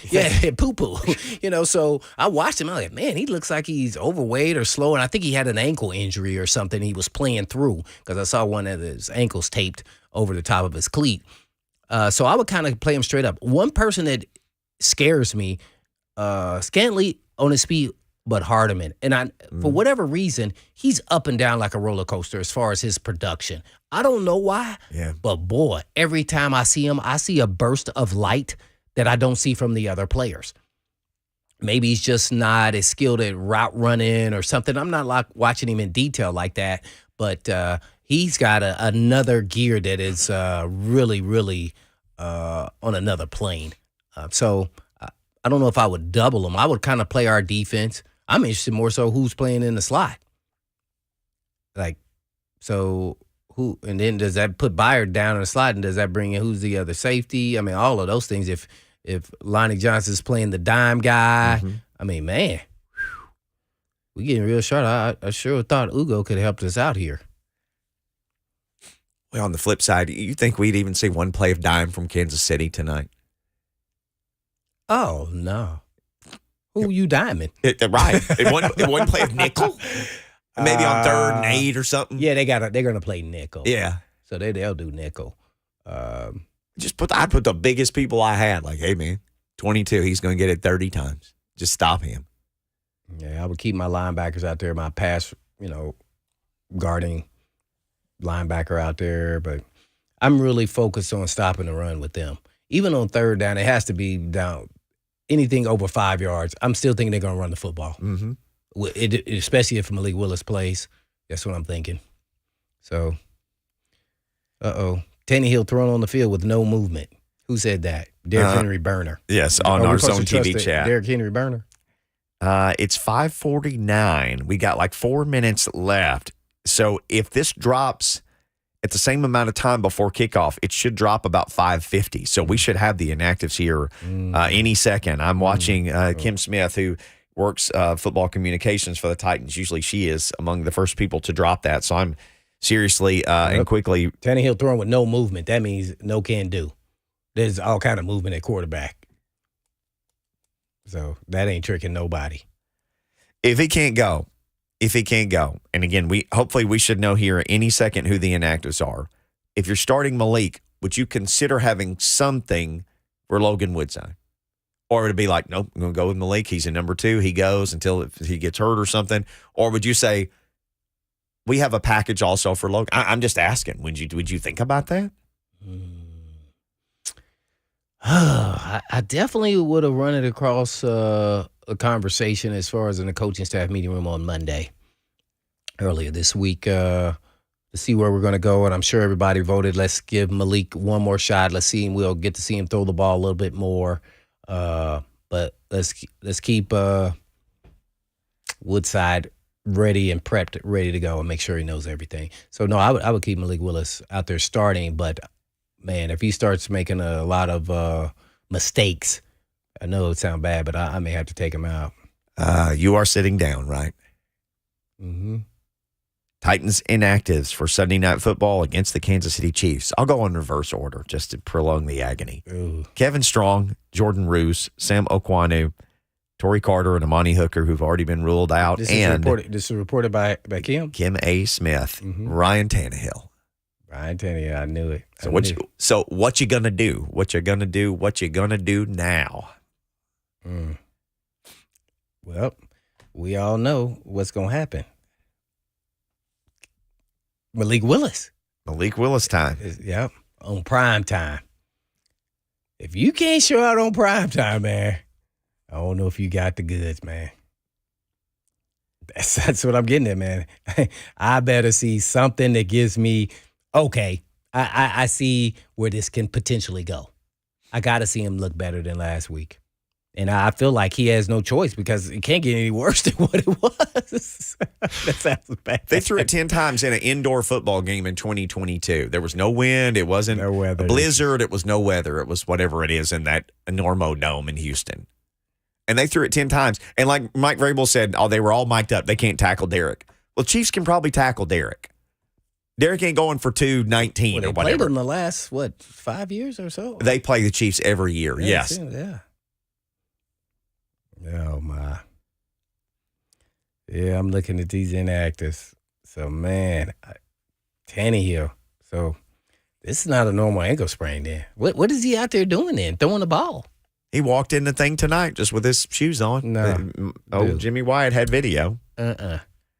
Yeah, poo-poo. So I watched him. I was like, man, he looks like he's overweight or slow. And I think he had an ankle injury or something he was playing through because I saw one of his ankles taped over the top of his cleat. So I would kind of play him straight up. One person that scares me, Scantly on his feet, but Hardiman. And for whatever reason, he's up and down like a roller coaster as far as his production. I don't know why, but boy, every time I see him, I see a burst of light that I don't see from the other players. Maybe he's just not as skilled at route running or something. I'm not watching him in detail like that, but he's got another gear that is really, really on another plane. So I don't know if I would double him. I would kind of play our defense. I'm interested more so who's playing in the slot. Who, and then does that put Byard down in the slot, and does that bring in who's the other safety? I mean, all of those things. If Lonnie Johnson's playing the dime guy, I mean, man, we getting real short. I sure thought Ugo could have helped us out here. Well, on the flip side, you think we'd even see one play of dime from Kansas City tonight? Oh, no. Who you diming? Right. One play of nickel? Maybe on 3rd and 8 or something. Yeah, they're gonna play nickel. Yeah, so they'll do nickel. I put the biggest people I had. Like, hey man, 22, he's gonna get it 30 times. Just stop him. Yeah, I would keep my linebackers out there, my pass, guarding linebacker out there, but I'm really focused on stopping the run with them. Even on 3rd down, it has to be down anything over 5 yards. I'm still thinking they're gonna run the football. Mm-hmm. Especially if Malik Willis plays. That's what I'm thinking. So, Tannehill thrown on the field with no movement. Who said that? Derrick Henry Burner. Yes, on our Zone TV chat. Derrick Henry Burner. It's 5:49. We got like 4 minutes left. So if this drops at the same amount of time before kickoff, it should drop about 5:50. So we should have the inactives here any second. I'm watching Kim Smith, who works football communications for the Titans. Usually she is among the first people to drop that. So I'm seriously and quickly. Tannehill throwing with no movement. That means no can do. There's all kind of movement at quarterback. So that ain't tricking nobody. If he can't go, and again, hopefully we should know here any second who the inactives are. If you're starting Malik, would you consider having something for Logan Woodside? Or would it be like, nope, I'm going to go with Malik. He's a number 2. He goes until he gets hurt or something. Or would you say, we have a package also for Logan? I'm just asking. Would you think about that? I definitely would have run it across a conversation as far as in the coaching staff meeting room on Monday earlier this week to see where we're going to go. And I'm sure everybody voted, let's give Malik one more shot. Let's see him. We'll get to see him throw the ball a little bit more. But let's keep Woodside ready and prepped, ready to go, and make sure he knows everything. So no, I would keep Malik Willis out there starting. But man, if he starts making a lot of mistakes, I know it sounds bad, but I may have to take him out. You are sitting down, right? Mm-hmm. Titans inactives for Sunday Night Football against the Kansas City Chiefs. I'll go in reverse order just to prolong the agony. Ooh. Kevin Strong, Jordan Roos, Sam Okwanu, Torrey Carter, and Amani Hooker, who've already been ruled out. This is reported by Kim? Kim A. Smith, Ryan Tannehill. Ryan Tannehill, I knew it. So what you gonna do? What you gonna do? What you gonna do now? Well, we all know what's gonna happen. Malik Willis time. Yep, on prime time. If you can't show out on prime time, man, I don't know if you got the goods, man. That's what I'm getting at, man. I better see something that gives me, okay, I see where this can potentially go. I got to see him look better than last week. And I feel like he has no choice because it can't get any worse than what it was. That sounds bad. They threw it 10 times in an indoor football game in 2022. There was no wind. It wasn't no weather. A blizzard. It was no weather. It was whatever it is in that Normo Dome in Houston. And they threw it 10 times. And like Mike Vrabel said, they were all mic'd up. They can't tackle Derek. Well, Chiefs can probably tackle Derek. Derek ain't going for 219 Well, or they played whatever. them the last, 5 years or so? They play the Chiefs every year, yes. Yeah. Oh, my. Yeah, I'm looking at these inactives. So, man, Tannehill. So, this is not a normal ankle sprain then. What is he out there doing then? Throwing the ball? He walked in the thing tonight just with his shoes on. No. Jimmy Wyatt had video.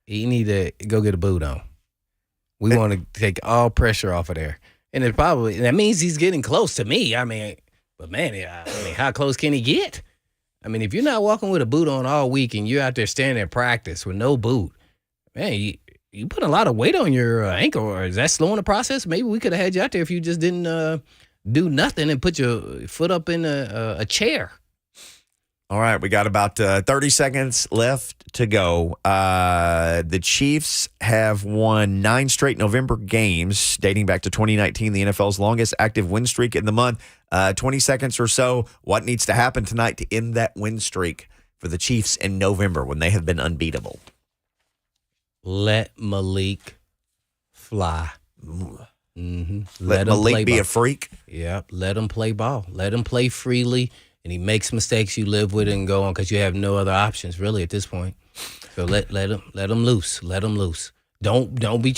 He need to go get a boot on. We want to take all pressure off of there. And that means he's getting close to me. But how close can he get? If you're not walking with a boot on all week and you're out there standing at practice with no boot, man, you put a lot of weight on your ankle. Or is that slowing the process? Maybe we could have had you out there if you just didn't do nothing and put your foot up in a chair. All right, we got about 30 seconds left to go. The Chiefs have won 9 straight November games dating back to 2019, the NFL's longest active win streak in the month. 20 seconds or so. What needs to happen tonight to end that win streak for the Chiefs in November when they have been unbeatable? Let Malik fly. Mm-hmm. Let Malik be a freak? Yep. Let him play ball. Let him play freely. And he makes mistakes, you live with it and go on because you have no other options really at this point. So let him loose. Let him loose. Don't be